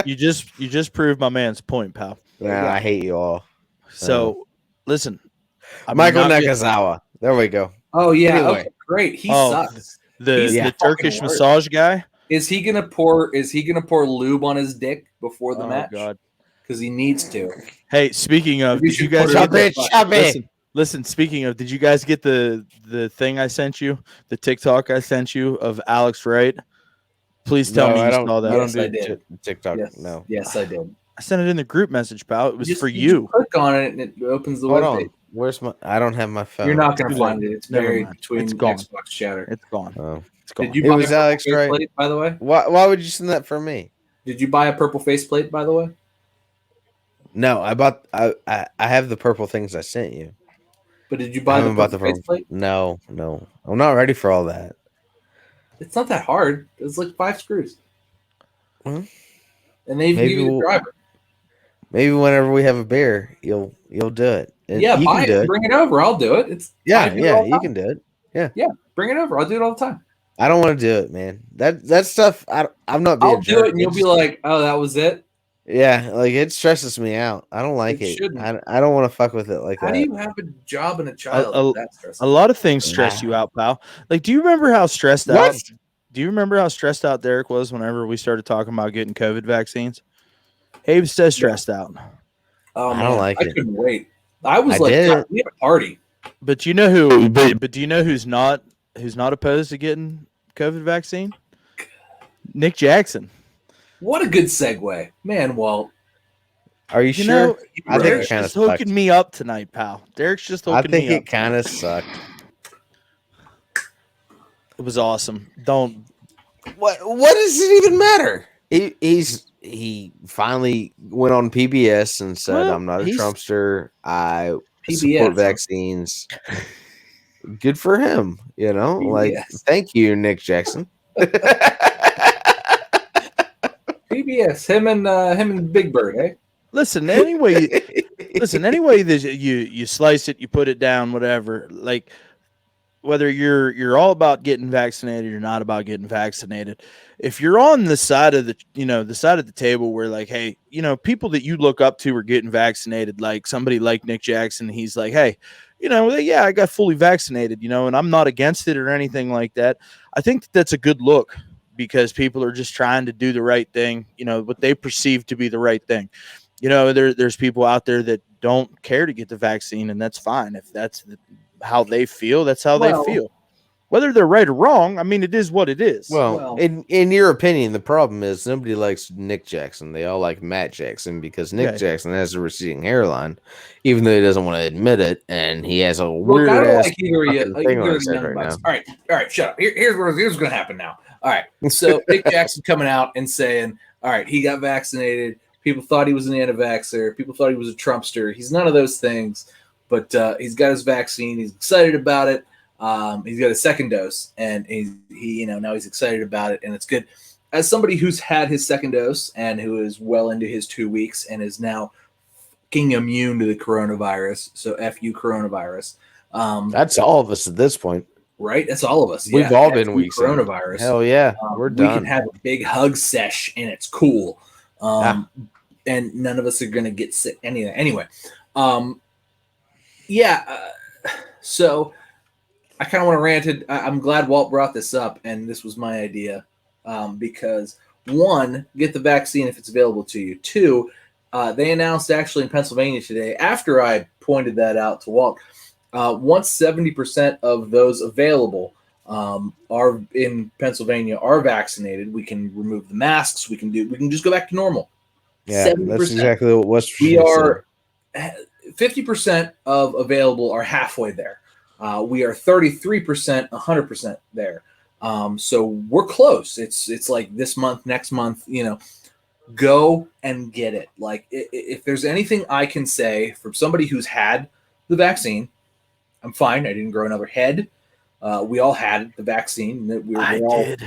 You just proved my man's point, pal. Nah, I hate you all. So listen, Michael Nakazawa. There we go. Oh yeah, anyway. Okay, great. He sucks. The Turkish massage guy. Is he gonna pour lube on his dick before the match? God, because he needs to. Hey, speaking of, did you guys listen? Speaking of, did you guys get the thing I sent you, the TikTok I sent you of Alex Wright? Please tell me you saw that. Yes, I did. TikTok. Yes. No. Yes, I did. I sent it in the group message, pal. It was for you. Click on it and it opens the webpage. Where's my? I don't have my phone. You're not gonna find it. It's buried between Xbox chatter. It's gone. Oh, it's gone. Did you buy a Alex faceplate, by the way? Why would you send that for me? Did you buy a purple faceplate, by the way? No, I bought. I have the purple things I sent you. But did you buy the purple faceplate? No. I'm not ready for all that. It's not that hard. It's like 5 screws. Hmm? And they give you the driver. Maybe whenever we have a beer, you'll do it. Yeah, you buy it. Bring it over. I'll do it. You can do it. Yeah, bring it over. I'll do it all the time. I don't want to do it, man. That stuff. I'm not. I'll do it, and you'll be like, "Oh, that was it." Yeah, like it stresses me out. I don't like it. I don't want to fuck with it like that. How do you have a job and a child? A lot of things stress you out, pal. Like, do you remember how stressed out? Do you remember how stressed out Derek was whenever we started talking about getting COVID vaccines? He was so stressed out. Oh, man. I don't like it. I couldn't wait. I was we had a party. But you know who? But do you know who's not opposed to getting COVID vaccine? Nick Jackson. What a good segue, man. Walt, are you sure? I think Derek's just hooking me up tonight, pal. Derek's just hooking me up. I think it kind of sucked. It was awesome. What does it even matter? He finally went on PBS and said, "I'm not a Trumpster. I support vaccines." Good for him. You know, like thank you, Nick Jackson. PBS, him and Big Bird, eh? Listen, anyway that you slice it, you put it down, whatever. Like whether you're all about getting vaccinated or not about getting vaccinated, if you're on the side of the side of the table where like, hey, people that you look up to are getting vaccinated, like somebody like Nick Jackson, he's like, hey, yeah, I got fully vaccinated, and I'm not against it or anything like that. I think that's a good look because people are just trying to do the right thing, what they perceive to be the right thing. There's people out there that don't care to get the vaccine, and that's fine. If that's how they feel, that's how they feel. Whether they're right or wrong, I mean, it is what it is. Well, in your opinion, the problem is nobody likes Nick Jackson. They all like Matt Jackson because Nick Jackson has a receding hairline, even though he doesn't want to admit it, and he has a weird ass thing on his head right now. All right, shut up. Here's what's going to happen now. All right, so Nick Jackson coming out and saying, all right, he got vaccinated. People thought he was an anti-vaxxer. People thought he was a Trumpster. He's none of those things, but he's got his vaccine. He's excited about it. He's got a second dose, and now he's excited about it, and it's good. As somebody who's had his second dose and who is well into his 2 weeks and is now fucking immune to the coronavirus, so F you coronavirus. That's all of us at this point. Right? That's all of us. We've all been weeks coronavirus. Hell yeah, we're done. We can have a big hug sesh, and it's cool. And none of us are going to get sick. Anyway. So I kind of want to rant. I'm glad Walt brought this up, and this was my idea, because one, get the vaccine if it's available to you. Two, they announced actually in Pennsylvania today, after I pointed that out to Walt, once 70% of those available are in Pennsylvania are vaccinated, we can remove the masks. We can just go back to normal. Yeah, 70%. That's exactly what West Virginia said. 50% of available are halfway there. We are 33%, 100% there. So we're close. It's like this month, next month, go and get it. Like if there's anything I can say from somebody who's had the vaccine, I'm fine. I didn't grow another head. We all had the vaccine. I did.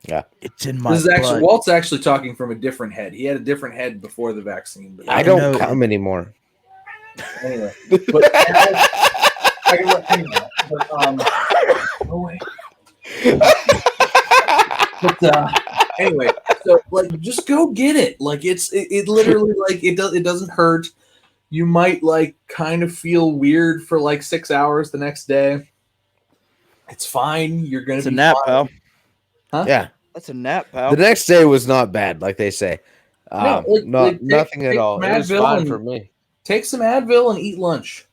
Yeah, it's in my blood. Walt's actually talking from a different head. He had a different head before the vaccine. But I don't come anymore. Anyway, but anyway, so like, just go get it. Like it literally like it doesn't hurt. You might like kind of feel weird for like 6 hours the next day. It's fine. You're gonna be a nap, fine. pal. Huh? Yeah, that's a nap, pal. The next day was not bad, like they say. Nothing at all. It was fine for me. Take some Advil and eat lunch.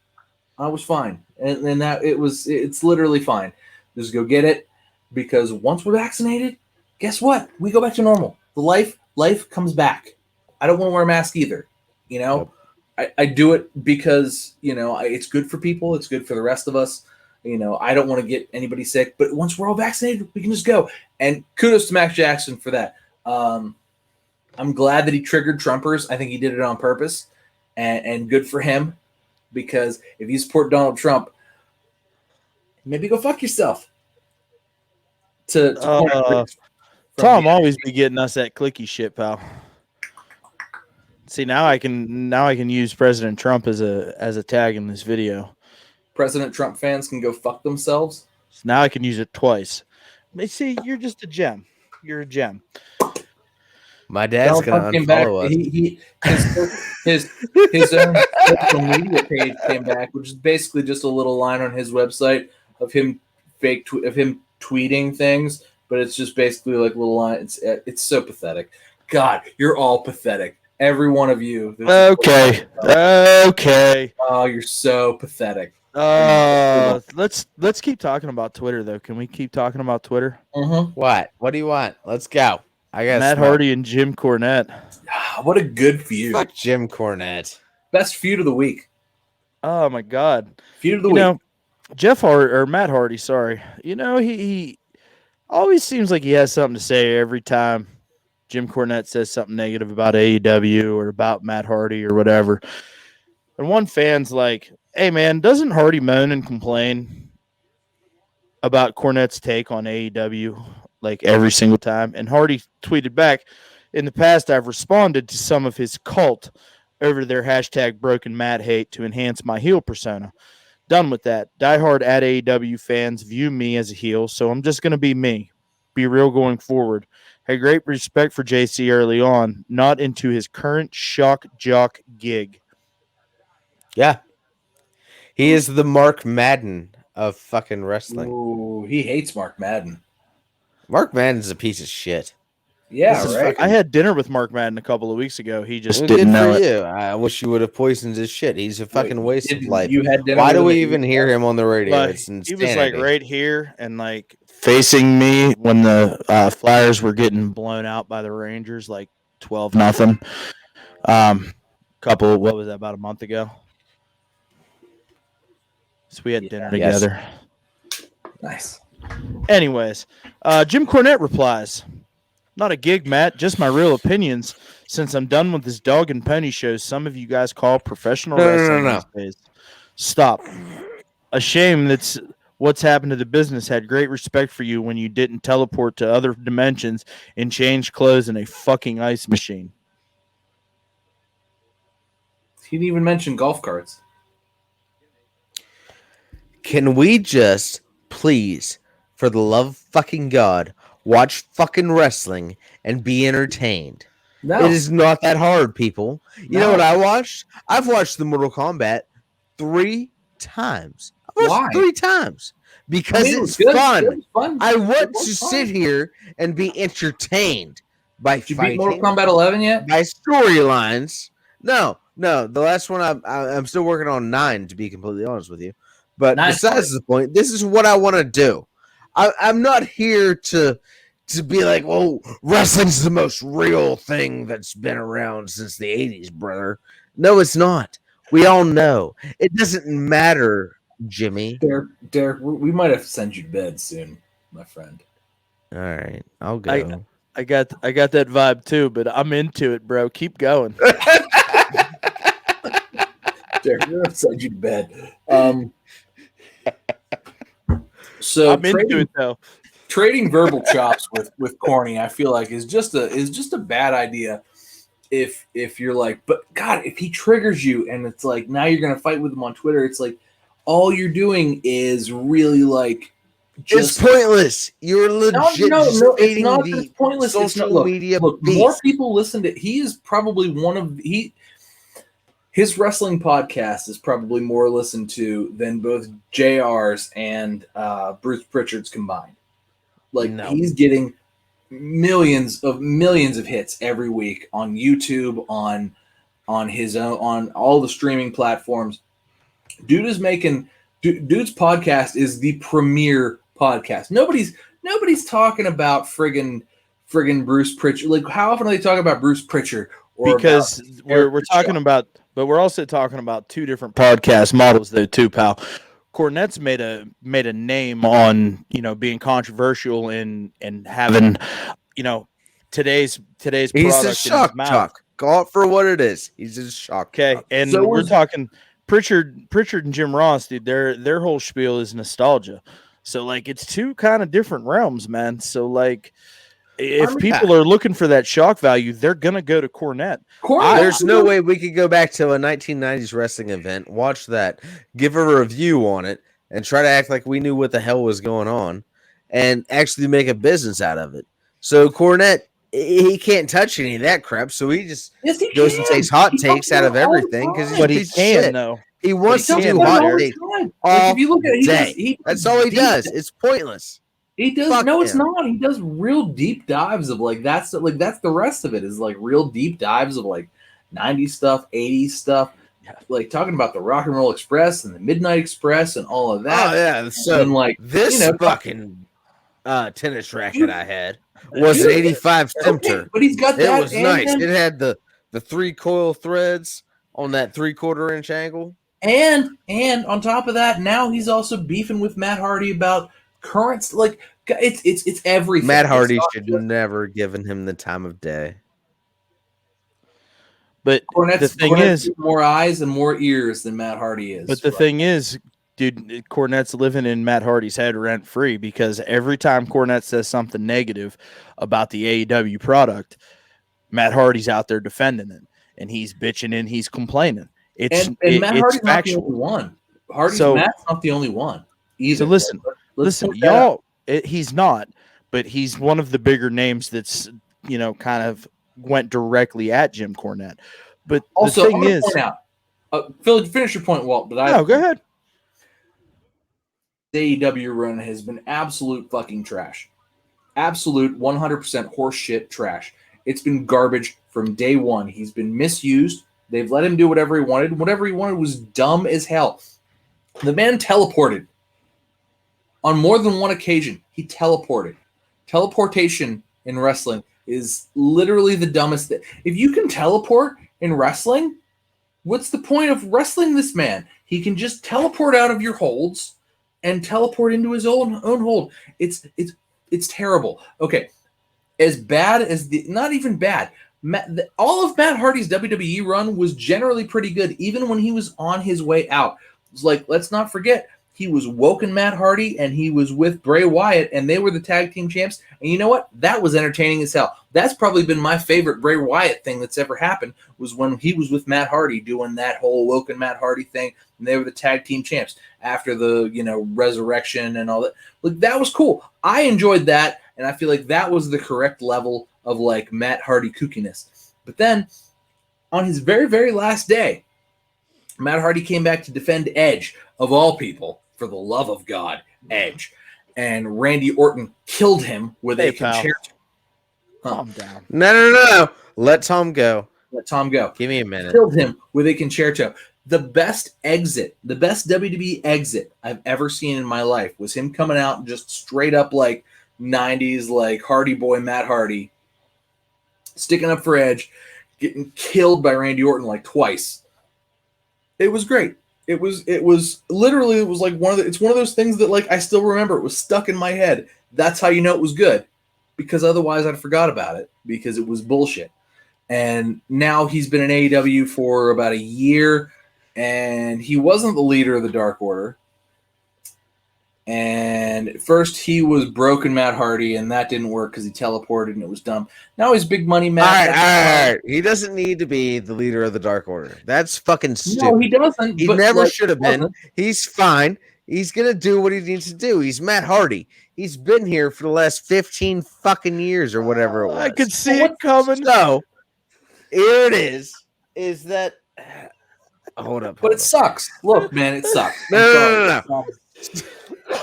I was fine, and it's literally fine. Just go get it, because once we're vaccinated, guess what? We go back to normal. The life comes back. I don't want to wear a mask either. Yep. I do it because it's good for people. It's good for the rest of us. I don't want to get anybody sick, but once we're all vaccinated, we can just go. And kudos to Mac Jackson for that. I'm glad that he triggered Trumpers. I think he did it on purpose, and good for him, because if you support Donald Trump, maybe go fuck yourself. Tom always be getting us that clicky shit, pal. See, now I can use President Trump as a tag in this video. President Trump fans can go fuck themselves. So now I can use it twice. See, you're just a gem. You're a gem. My dad's gonna unfollow us. His own social media page came back, which is basically just a little line on his website of him tweeting things, but it's just basically like a little line. It's so pathetic. God, you're all pathetic. Every one of you. Okay. Oh, you're so pathetic. Let's keep talking about Twitter, though. Can we keep talking about Twitter? What do you want? Let's go. I got Matt Hardy and Jim Cornette. What a good feud. Fuck Jim Cornette. Best feud of the week. Oh my God. Feud of the week. Matt Hardy, sorry. He always seems like he has something to say every time Jim Cornette says something negative about AEW or about Matt Hardy or whatever. And one fan's like, "Hey man, doesn't Hardy moan and complain about Cornette's take on AEW like every single time?" And Hardy tweeted back, "In the past, I've responded to some of his cult over their hashtag broken Matt hate to enhance my heel persona. Done with that. Diehard at AEW fans view me as a heel, so I'm just going to be me. Be real going forward. Had great respect for JC early on, not into his current shock jock gig." Yeah. He is the Mark Madden of fucking wrestling. Ooh, he hates Mark Madden. Mark Madden's a piece of shit. Yeah, right. I had dinner with Mark Madden a couple of weeks ago. He just Good didn't know for it. you. I wish you would have poisoned his shit. He's a fucking waste of life. You had dinner Why do with we him? even hear him on the radio? Like, It's insanity. he was like right here and like facing me when the Flyers were getting blown out by the Rangers, like 12-0. What was that, about a month ago? So we had dinner together. Nice. Anyways, Jim Cornette replies, "Not a gig, Matt, just my real opinions. Since I'm done with this dog and pony shows some of you guys call professional wrestling these days. Stop. A shame that's what's happened to the business. Had great respect for you when you didn't teleport to other dimensions and change clothes in a fucking ice machine." He didn't even mention golf carts. Can we just, please, for the love of fucking God, watch fucking wrestling and be entertained? No. It is not that hard, people. You know what I watched? I've watched the Mortal Kombat 3 times. I've watched 3 times. Because it's fun. I want to sit here and be entertained by Did you beat Mortal Kombat 11 yet? By storylines. No. The last one I'm still working on 9, to be completely honest with you. But besides the point, this is what I want to do. I'm not here to be like, "Well, wrestling's the most real thing that's been around since the 80s, brother." No, it's not. We all know. It doesn't matter, Jimmy. Derek, we might have to send you to bed soon, my friend. All right, I'll go. I got that vibe too, but I'm into it, bro. Keep going. Derek, we're gonna send you to bed. So I'm into it though. Trading verbal chops with Corny, I feel like is just a bad idea. If you're like, but God, if he triggers you and it's like now you're gonna fight with him on Twitter, it's like all you're doing is really like it's pointless. You're legit. No, it's not. It's pointless. Social media. Look, more people listen to. He is probably one of his wrestling podcast is probably more listened to than both JR's and Bruce Pritchard's combined. He's getting millions of hits every week on YouTube, on his own, on all the streaming platforms. Dude's podcast is the premier podcast. Nobody's talking about friggin' Bruce Pritchard. Like, how often are they talking about Bruce Pritchard? Because we're talking about, but we're also talking about 2 different podcast models, though, too, pal. Cornette's made a name on being controversial and having today's product. He's a shock jock. Call it for what it is. He's a shock. Okay, and so we're talking Pritchard and Jim Ross, dude. Their whole spiel is nostalgia. So like it's 2 kind of different realms, man. So like if people are looking for that shock value, they're gonna go to Cornette. There's no way we could go back to a 1990s wrestling event, watch that, give a review on it, and try to act like we knew what the hell was going on, and actually make a business out of it. So Cornette, he can't touch any of that crap, so he just goes and takes hot takes out of everything because he can. Though he wants to do hot takes all day. That's all he does. It's pointless. He does. It's not. He does real deep dives of that's the rest of it is like real deep dives of like 90s stuff, 80s stuff, like talking about the Rock and Roll Express and the Midnight Express and all of that. Oh yeah. So and like this fucking tennis racket I had was an 85 Tempter, but he's got that. It was nice. It had the 3 coil threads on that 3/4 inch angle, and on top of that, now he's also beefing with Matt Hardy about currents. Like it's everything. Matt Hardy should never given him the time of day. But the thing is, more eyes and more ears than Matt Hardy is. But the thing is, dude, Cornette's living in Matt Hardy's head rent free because every time Cornette says something negative about the AEW product, Matt Hardy's out there defending it, and he's bitching and he's complaining. And Matt Hardy's not the only one. Matt's not the only one either. So listen, y'all. He's not, but he's one of the bigger names that's kind of went directly at Jim Cornette. But also, the thing is, point out, Phil, finish your point, Walt. But go ahead. The AEW run has been absolute fucking trash. Absolute 100% horse shit trash. It's been garbage from day one. He's been misused. They've let him do whatever he wanted. Whatever he wanted was dumb as hell. The man teleported. On more than one occasion, he teleported. Teleportation in wrestling is literally the dumbest thing. If you can teleport in wrestling, what's the point of wrestling this man? He can just teleport out of your holds and teleport into his own hold. It's terrible. Okay, as bad as not even bad. All of Matt Hardy's WWE run was generally pretty good, even when he was on his way out. It's like, let's not forget, he was Woken Matt Hardy, and he was with Bray Wyatt, and they were the tag team champs. And you know what? That was entertaining as hell. That's probably been my favorite Bray Wyatt thing that's ever happened, was when he was with Matt Hardy doing that whole Woken Matt Hardy thing, and they were the tag team champs after the resurrection and all that. Like, that was cool. I enjoyed that, and I feel like that was the correct level of like Matt Hardy kookiness. But then, on his very, very last day, Matt Hardy came back to defend Edge, of all people, for the love of God, Edge. And Randy Orton killed him with a concerto. Calm down. No. Let Tom go. Let Tom go. Give me a minute. Killed him with a concerto. The best exit, the best WWE exit I've ever seen in my life was him coming out and just straight up like 90s, like Hardy Boy Matt Hardy, sticking up for Edge, getting killed by Randy Orton like twice. It was great. It was literally, it was like it's one of those things that like I still remember. It was stuck in my head. That's how you know it was good, because otherwise I'd forgot about it because it was bullshit. And now he's been in AEW for about a year, and he wasn't the leader of the Dark Order. And at first he was broken Matt Hardy, and that didn't work because he teleported and it was dumb. Now he's big money Matt. All right. He doesn't need to be the leader of the Dark Order. That's fucking stupid. No, he doesn't. He never should have been. He's fine. He's going to do what he needs to do. He's Matt Hardy. He's been here for the last 15 fucking years or whatever it was. I could see it coming. So, here it is that... Hold up. But it sucks. Look, man, it sucks. No.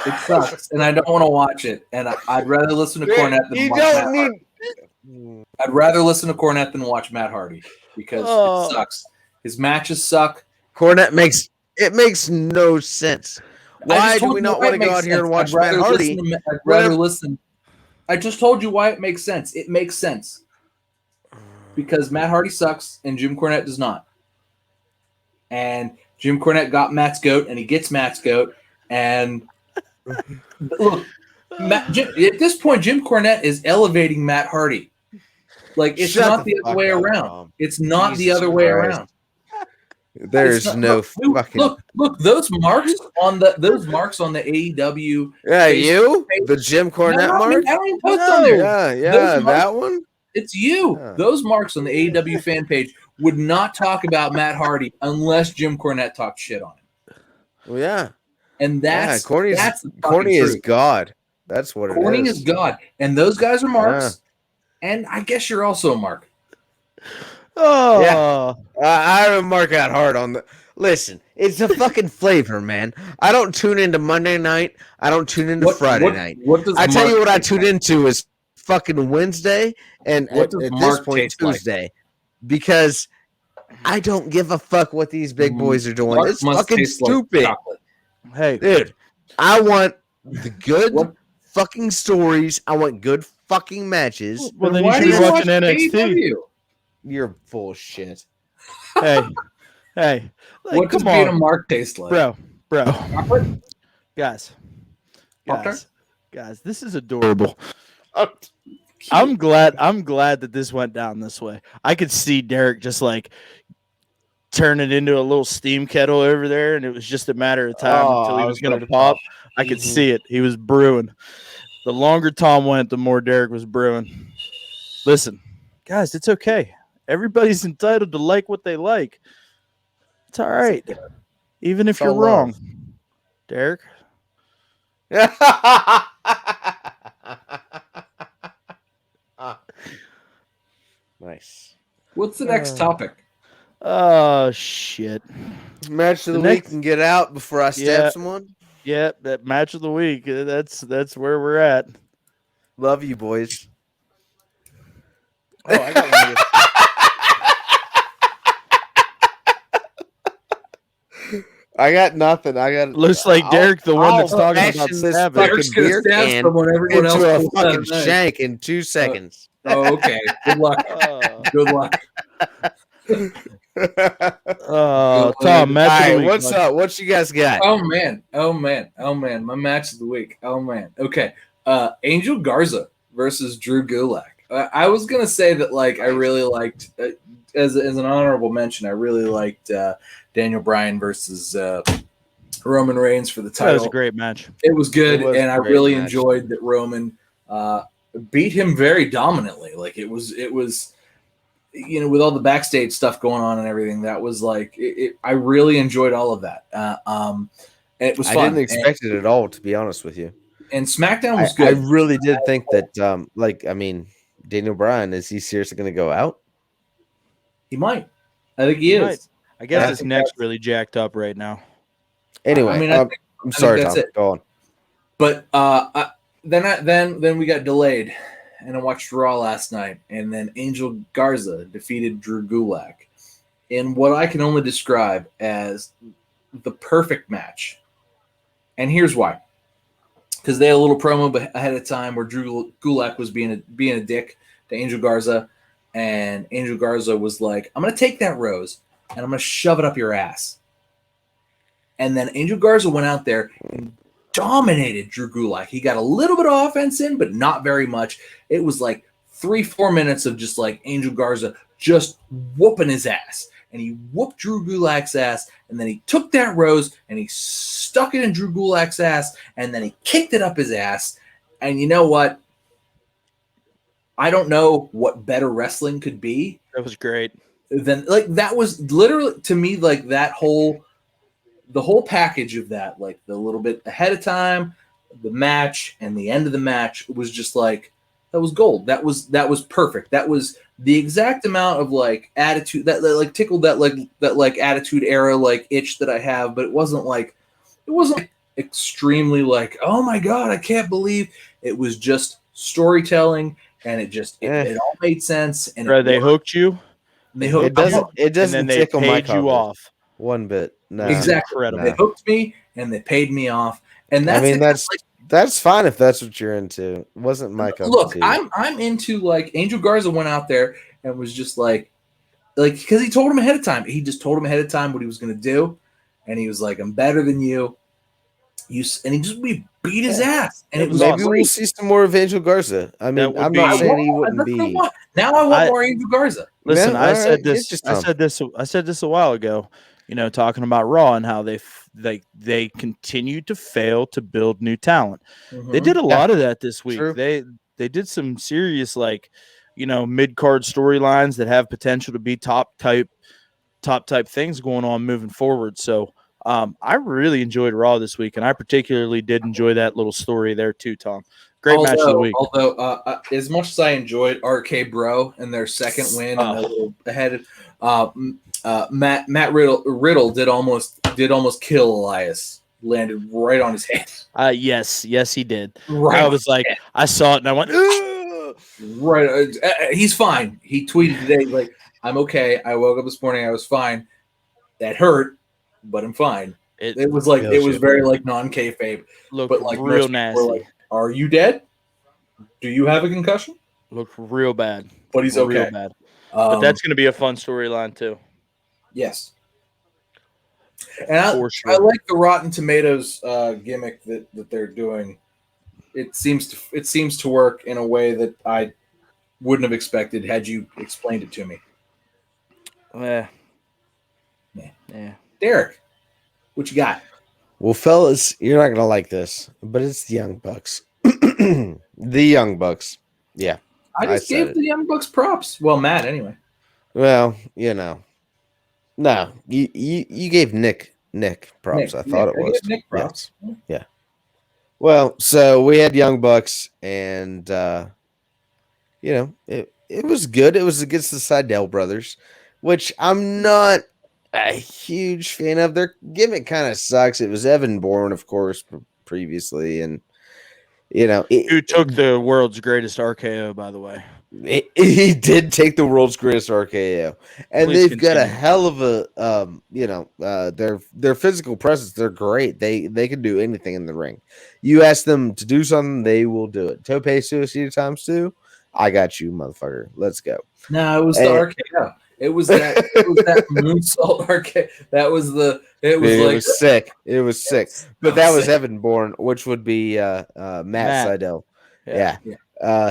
It sucks, and I don't want to watch it. And I'd rather listen to Cornette than watch Matt Hardy. I'd rather listen to Cornette than watch Matt Hardy because it sucks. His matches suck. Cornette makes no sense. Why do we not want to go out here and watch Matt Hardy? I'd rather listen. I just told you why it makes sense. It makes sense because Matt Hardy sucks and Jim Cornette does not. And Jim Cornette got Matt's goat, and he gets Matt's goat. And look, at this point, Jim Cornette is elevating Matt Hardy. Like, it's not the other way around. It's not the other way around. There's no fucking look. Those marks on the AEW. Yeah, the Jim Cornette mark. I don't even post on there. Yeah, that one. It's you. Yeah. Those marks on the AEW fan page would not talk about Matt Hardy unless Jim Cornette talked shit on him. Well, yeah. And Corny is God. That's what it is. Corny is God. And those guys are marks. Yeah. And I guess you're also a mark. Oh. Yeah. I would mark out hard on the... Listen, it's a fucking flavor, man. I don't tune into Monday night. I don't tune into Friday night. I tell you what I tune into is fucking Wednesday and at this point Tuesday. Like? Because I don't give a fuck what these big boys are doing. It's fucking stupid. Like hey, dude, I want the good fucking stories. I want good fucking matches. Well, then you should be watching NXT. You're full of shit. Hey, like, what does being a mark taste like? Bro. Guys, this is adorable. I'm glad that this went down this way. I could see Derek just like turn it into a little steam kettle over there, and it was just a matter of time until he was going to pop. I could see it. He was brewing. The longer Tom went, the more Derek was brewing. Listen, guys, it's okay. Everybody's entitled to like what they like. It's all right, even if you're wrong, Derek. Nice. What's the next topic? Oh shit! Match of the week and get out before I stab someone. Yeah, that match of the week. That's where we're at. Love you, boys. Oh, I got one. I got nothing. Looks like Derek, the one that's talking about stabbing. Derek's gonna stab someone. Everyone else into a fucking shank in 2 seconds. Oh, okay. Good luck. Good luck. Tom, match of the week. What's up? What you guys got? Oh man. My match of the week. Oh man. Okay. Angel Garza versus Drew Gulak. I was gonna say that I really liked as an honorable mention. I really liked Daniel Bryan versus Roman Reigns for the title. That was a great match. It was good, and I really enjoyed that Roman beat him very dominantly. It was with all the backstage stuff going on and everything. That was I really enjoyed all of that. And it was fun. I didn't expect it at all, to be honest with you. And SmackDown was good. I really did think that, Daniel Bryan, is he seriously going to go out? He might. I think he is. I guess his neck's really jacked up right now. Anyway, I'm sorry, Tom. Go on. But then we got delayed, and I watched Raw last night, and then Angel Garza defeated Drew Gulak in what I can only describe as the perfect match. And here's why. Because they had a little promo ahead of time where Drew Gulak was being a dick to Angel Garza, and Angel Garza was like, "I'm going to take that rose and I'm going to shove it up your ass." And then Angel Garza went out there and dominated Drew Gulak. He got a little bit of offense in, but not very much. It was 3-4 minutes of just Angel Garza just whooping his ass. And he whooped Drew Gulak's ass, and then he took that rose and he stuck it in Drew Gulak's ass, and then he kicked it up his ass. And you know what? I don't know what better wrestling could be. That was great. Then that was literally to me the whole package of that, the little bit ahead of time, the match, and the end of the match was just that was gold. That was perfect. That was the exact amount of attitude that tickled that attitude era itch that I have, but it wasn't extremely oh my god, I can't believe. It was just storytelling, and it all made sense. And they hooked you. It doesn't tickle my you off one bit. No, exactly. Incredible. They hooked me and they paid me off, and that's fine if that's what you're into. It wasn't my cup of tea. I'm into Angel Garza went out there and was just because he told him ahead of time. He just told him ahead of time what he was going to do, and he was I'm better than you. And we beat his ass, and it was maybe we'll see some more of Angel Garza. I mean, I'm not saying he wouldn't be. Now I want more Angel Garza. Listen, I said this a while ago. Talking about Raw and how they continue to fail to build new talent. Mm-hmm. They did a lot of that this week. True. They did some serious mid-card storylines that have potential to be top type things going on moving forward. So I really enjoyed Raw this week, and I particularly did enjoy that little story there too, Tom. Great match of the week. Although, as much as I enjoyed RK Bro and their second win and a little ahead, Matt Riddle did almost kill Elias. Landed right on his head. Yes, he did. Right. I was I saw it and I went, ugh! Right. He's fine. He tweeted today "I'm okay. I woke up this morning. I was fine. That hurt, but I'm fine." It was very non-kayfabe. Looked real nasty. Were "Are you dead? Do you have a concussion?" Looked real bad. But he's okay. Real bad. But that's going to be a fun storyline too. Yes. And I like the Rotten Tomatoes gimmick that they're doing. It seems to work in a way that I wouldn't have expected had you explained it to me. Yeah. Derek, what you got? Well, fellas, you're not gonna like this, but it's the Young Bucks. The Young Bucks. Yeah. I just gave the Young Bucks props. Well, Matt, anyway. Well, no, you gave Nick props. I thought it was Nick props. Yes. Yeah. Well, so we had Young Bucks, and it was good. It was against the Seidel brothers, which I'm not a huge fan of. Their gimmick kind of sucks. It was Evan Bourne, of course, previously, and who took the world's greatest RKO, by the way. He did take the world's greatest RKO, and they've got a hell of a their physical presence. They're great. They can do anything in the ring. You ask them to do something, they will do it. Tope Suicide times 2. I got you, motherfucker. Let's go. No, it was the RKO. It was that moonsault RKO. That was the. It was sick. It was sick. But that was Evan Bourne, which would be Matt Seidel. Yeah.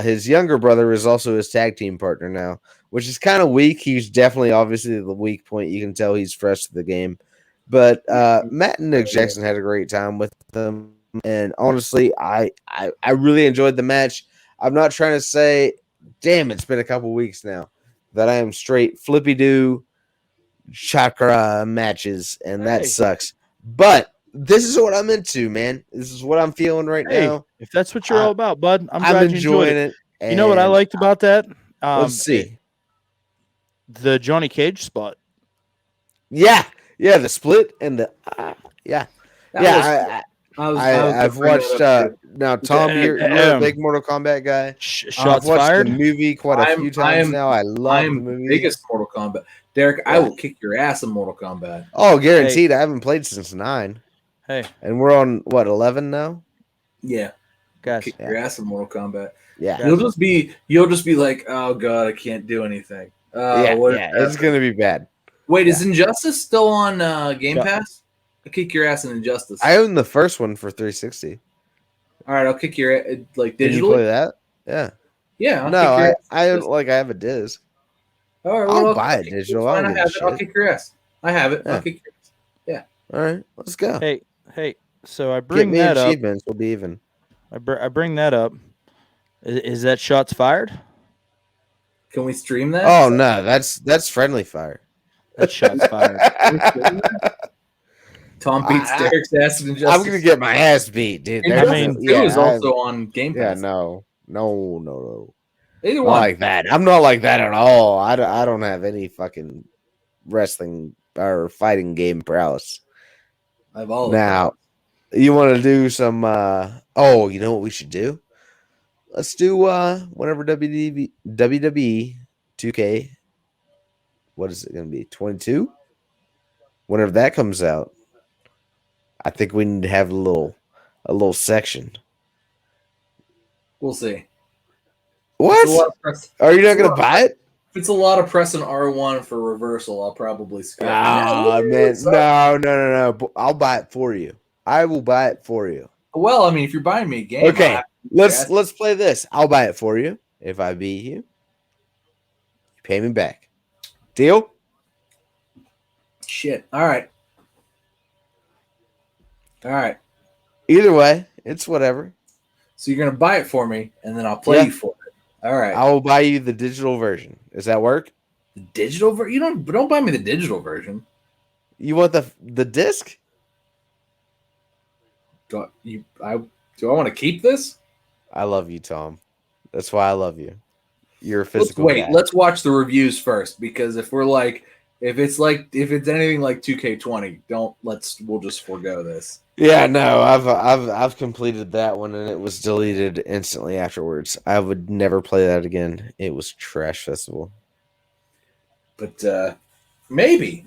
His younger brother is also his tag team partner now, which is kind of weak. He's definitely, obviously, the weak point. You can tell he's fresh to the game. But Matt and Nick Jackson had a great time with them. And honestly, I really enjoyed the match. I'm not trying to say, damn, it's been a couple weeks now that I am straight flippy-doo chakra matches, and that sucks. But this is what I'm into, man. This is what I'm feeling right now. If that's what you're all about, bud, I'm glad you enjoyed it. You know what I liked about that? Let's see. The Johnny Cage spot. Yeah, the split and the I've watched. Now, Tom, you're a big Mortal Kombat guy. Shots fired. The movie quite a few times now. I love the movie. Biggest Mortal Kombat. Derek, I will kick your ass in Mortal Kombat. Oh, guaranteed. I haven't played since 9. Hey, and we're on what 11 now? Yeah, guys, kick your ass in Mortal Kombat. Yeah, you'll just be like, oh god, I can't do anything. It's gonna be bad. Wait, is Injustice still on Game Pass? I'll kick your ass in Injustice. I own the first one for 360. All right, I'll kick your like digitally. Can you play that? Yeah. Yeah. I have a disc. All right, well, I'll buy it digital. I'll kick your ass. I have it. Yeah. I'll kick your ass. Yeah. All right, let's go. Hey. So I bring that up. Achievements will be even. I bring that up. Is that shots fired? Can we stream that? Oh no, that's friendly fire. That's shots fired. Tom beats Derek's ass in Injustice. I'm gonna get my ass beat, dude. It was also on Game Pass. Yeah, no. Either one. Not like that. I'm not like that at all. I don't have any fucking wrestling or fighting game prowess. I have all. Now, you want to do some? You know what we should do? Let's do whenever WWE 2K. What is it going to be? 22. Whenever that comes out, I think we need to have a little section. We'll see. What? Are you not going to buy it? If it's a lot of pressing R1 for reversal, I'll probably skip. Oh, man. No. I'll buy it for you. I will buy it for you. Well, I mean, if you're buying me a game. Okay, let's play this. I'll buy it for you. If I beat you, you pay me back. Deal? Shit. All right. Either way, it's whatever. So you're going to buy it for me, and then I'll play you for it. All right. I will buy you the digital version. Does that work? The digital version? You don't buy me the digital version. You want the disc? Do I want to keep this? I love you, Tom. That's why I love you. You're a physical guy. Let's watch the reviews first, because if it's anything like 2K20, we'll just forego this. Yeah, no, I've completed that one and it was deleted instantly afterwards. I would never play that again. It was trash festival. But maybe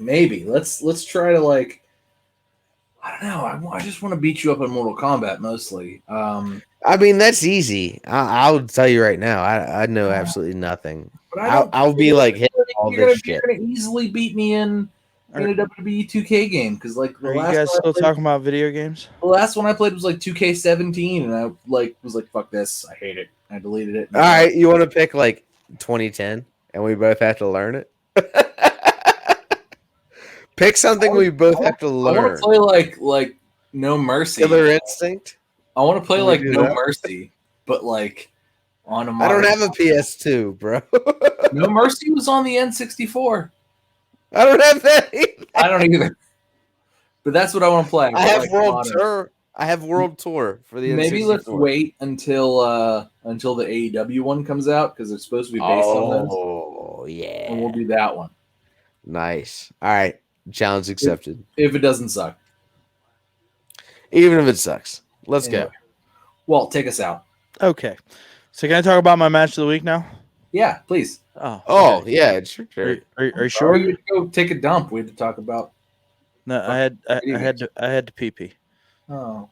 let's try to I don't know. I just want to beat you up in Mortal Kombat mostly. I mean, that's easy. I would tell you right now. I know absolutely nothing. But I'll be like, hey, you're gonna easily beat me in a WWE 2K game, because are you guys still talking about video games? The last one I played was 2K17, and I was like, fuck this, I hate it. I deleted it. All right, you want to pick 2010, and we both have to learn it. Pick something we both have to learn. I want to play like No Mercy. Killer Instinct. I want to play like No Mercy, but like on a. I don't have a PS2, bro. No Mercy was on the N64. I don't have that either. I don't either. But that's what I want to play. I have World Tour. I have World Tour for the N64. Maybe let's wait until the AEW one comes out because it's supposed to be based on this. Oh yeah, and we'll do that one. Nice. All right, challenge accepted. If it doesn't suck, even if it sucks, let's go. Walt, take us out. Okay, so can I talk about my match of the week now? Yeah, please. Oh okay. Yeah, it's your turn. Are you sure? You go take a dump. We had to talk about. No, I had to pee. Oh.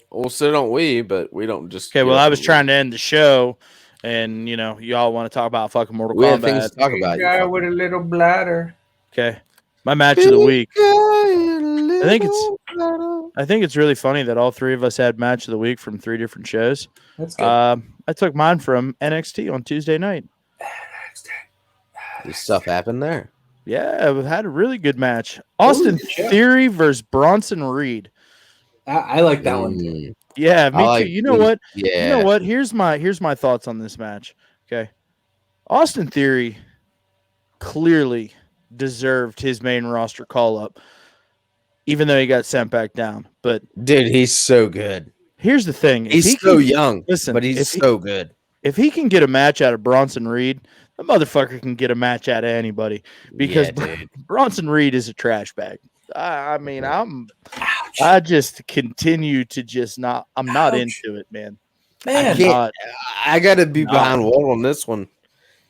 Well, so don't we, but we don't just. Okay, well, I was trying to end the show, and y'all want to talk about fucking Mortal Kombat. We have things to talk about. Guy with a little bladder. Okay, my match of the week. I think it's really funny that all three of us had match of the week from 3 different shows. That's good. I took mine from NXT on Tuesday night. This stuff happened there. Yeah, we had a really good match. Austin Theory versus Bronson Reed. I like that one too. Yeah, me too. You know what? Yeah. You know what? Here's my thoughts on this match. Okay. Austin Theory clearly deserved his main roster call up, even though he got sent back down. But dude, he's so good. Here's the thing. He's so young. Listen, but he's so good. If he can get a match out of Bronson Reed, that motherfucker can get a match out of anybody because Bronson Reed is a trash bag. I mean, I just continue to just not. I'm not into it, man. Man, I got to be behind Walt on this one.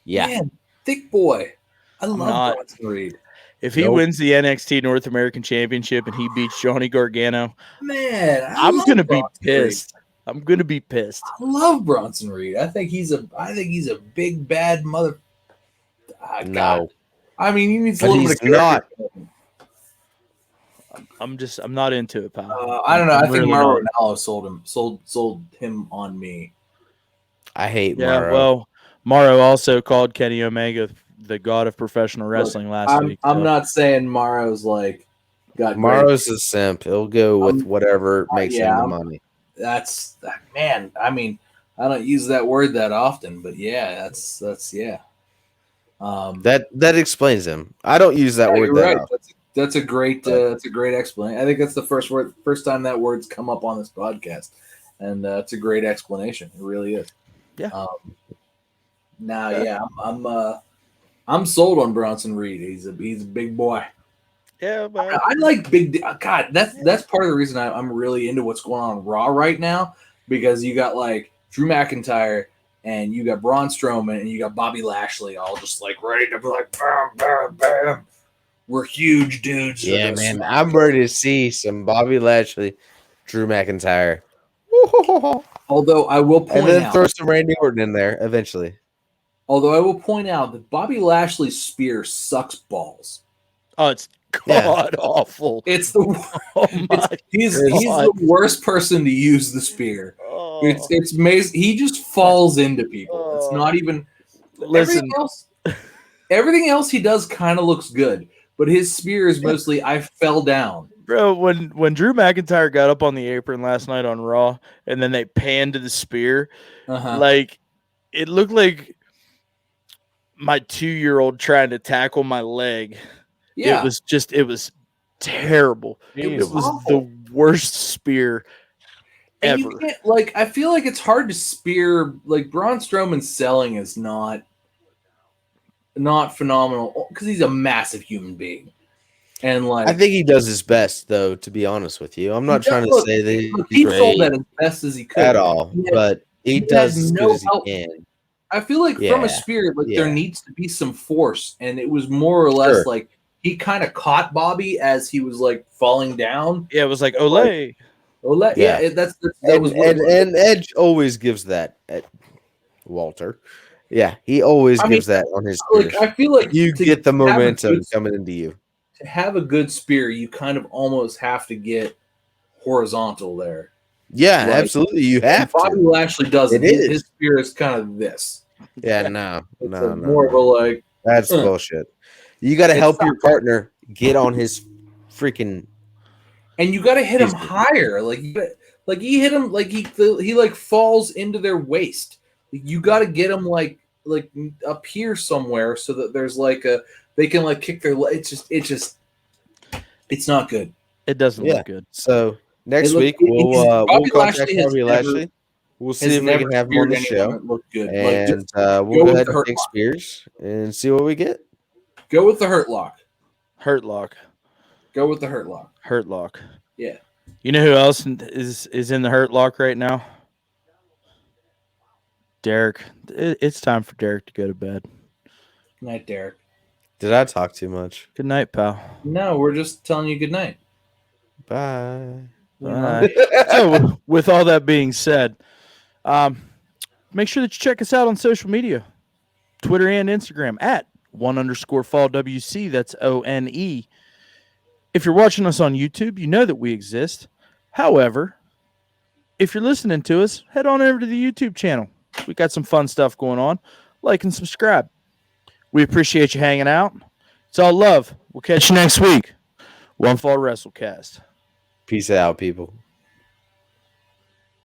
Yeah, man, thick boy. I love Bronson Reed. If he wins the NXT North American Championship and he beats Johnny Gargano, man, I'm gonna be pissed. I'm gonna be pissed. I love Bronson Reed. I think he's a big bad mother. No, I mean he needs a little bit of not. I'm not into it, pal. I don't know. I think Mauro Ranallo sold him on me. I hate Mauro. Mauro. Well, Mauro also called Kenny Omega the god of professional wrestling last week. So. I'm not saying Mauro's like got Mauro's a simp. He'll go with whatever makes him the money. That's man. I mean, I don't use that word that often, but yeah, that's yeah. That explains him. I don't use that word that often. That's a great explanation. I think that's the first time that word's come up on this podcast, and it's a great explanation. It really is. Yeah. I'm sold on Bronson Reed. He's a big boy. Yeah, but I like big. God, that's part of the reason I'm really into what's going on Raw right now, because you got like Drew McIntyre and you got Braun Strowman and you got Bobby Lashley all just like ready to be like bam, bam, bam. We're huge dudes. Yeah, man. I'm ready to see some Bobby Lashley, Drew McIntyre. Although I will point out, and then throw some Randy Orton in there eventually. Although I will point out that Bobby Lashley's spear sucks balls. Oh, it's god awful. It's the he's the worst person to use the spear. Oh. It's amazing. He just falls into people. It's not even. Listen, everything else he does kind of looks good, but his spear is mostly I fell down. Bro, when Drew McIntyre got up on the apron last night on Raw, and then they panned to the spear, like it looked like my 2-year-old trying to tackle my leg. Yeah. It was terrible. It was awful. The worst spear ever. You can't, I feel like it's hard to spear. Like Braun Strowman's selling is not phenomenal because he's a massive human being. And I think he does his best, though. To be honest with you, I'm not trying to say that he sold that as best as he could at all, but he does as good as he can. I feel like from a spear, there needs to be some force, and it was more or less like he kind of caught Bobby as he was like falling down. Yeah, it was like Olay. Olay. Yeah, that was. And Edge always gives that at Walter. Yeah, he always gives that on his spears. I feel like you get the momentum coming into you. To have a good spear, you kind of almost have to get horizontal there. Yeah, absolutely. You have Bobby to. Lashley does it. His spear is kind of this. Yeah, no. More of a like. That's bullshit. You got to help your partner get on his freaking. And you got to hit him higher. Like he hit him like he like falls into their waist. You got to get him like up here somewhere so that there's like they can like kick their leg. It's not good. It doesn't look good. So next week we'll contact Bobby Lashley. We'll see if we can have him on the show. Good. And we'll go ahead and take Spears and see what we get. Go with the Hurt Lock. Hurt Lock. Go with the Hurt Lock. Hurt Lock. Yeah. You know who else is in the Hurt Lock right now? Derek. It's time for Derek to go to bed. Good night, Derek. Did I talk too much? Good night, pal. No, we're just telling you good night. Bye. So, with all that being said, make sure that you check us out on social media, Twitter and Instagram at @1_FallWC. That's ONE. If you're watching us on YouTube, you know that we exist. However, if you're listening to us, head on over to the YouTube channel. We got some fun stuff going on. Like and subscribe. We appreciate you hanging out. It's all love. We'll catch you next week. One Fall WrestleCast. Peace out, people.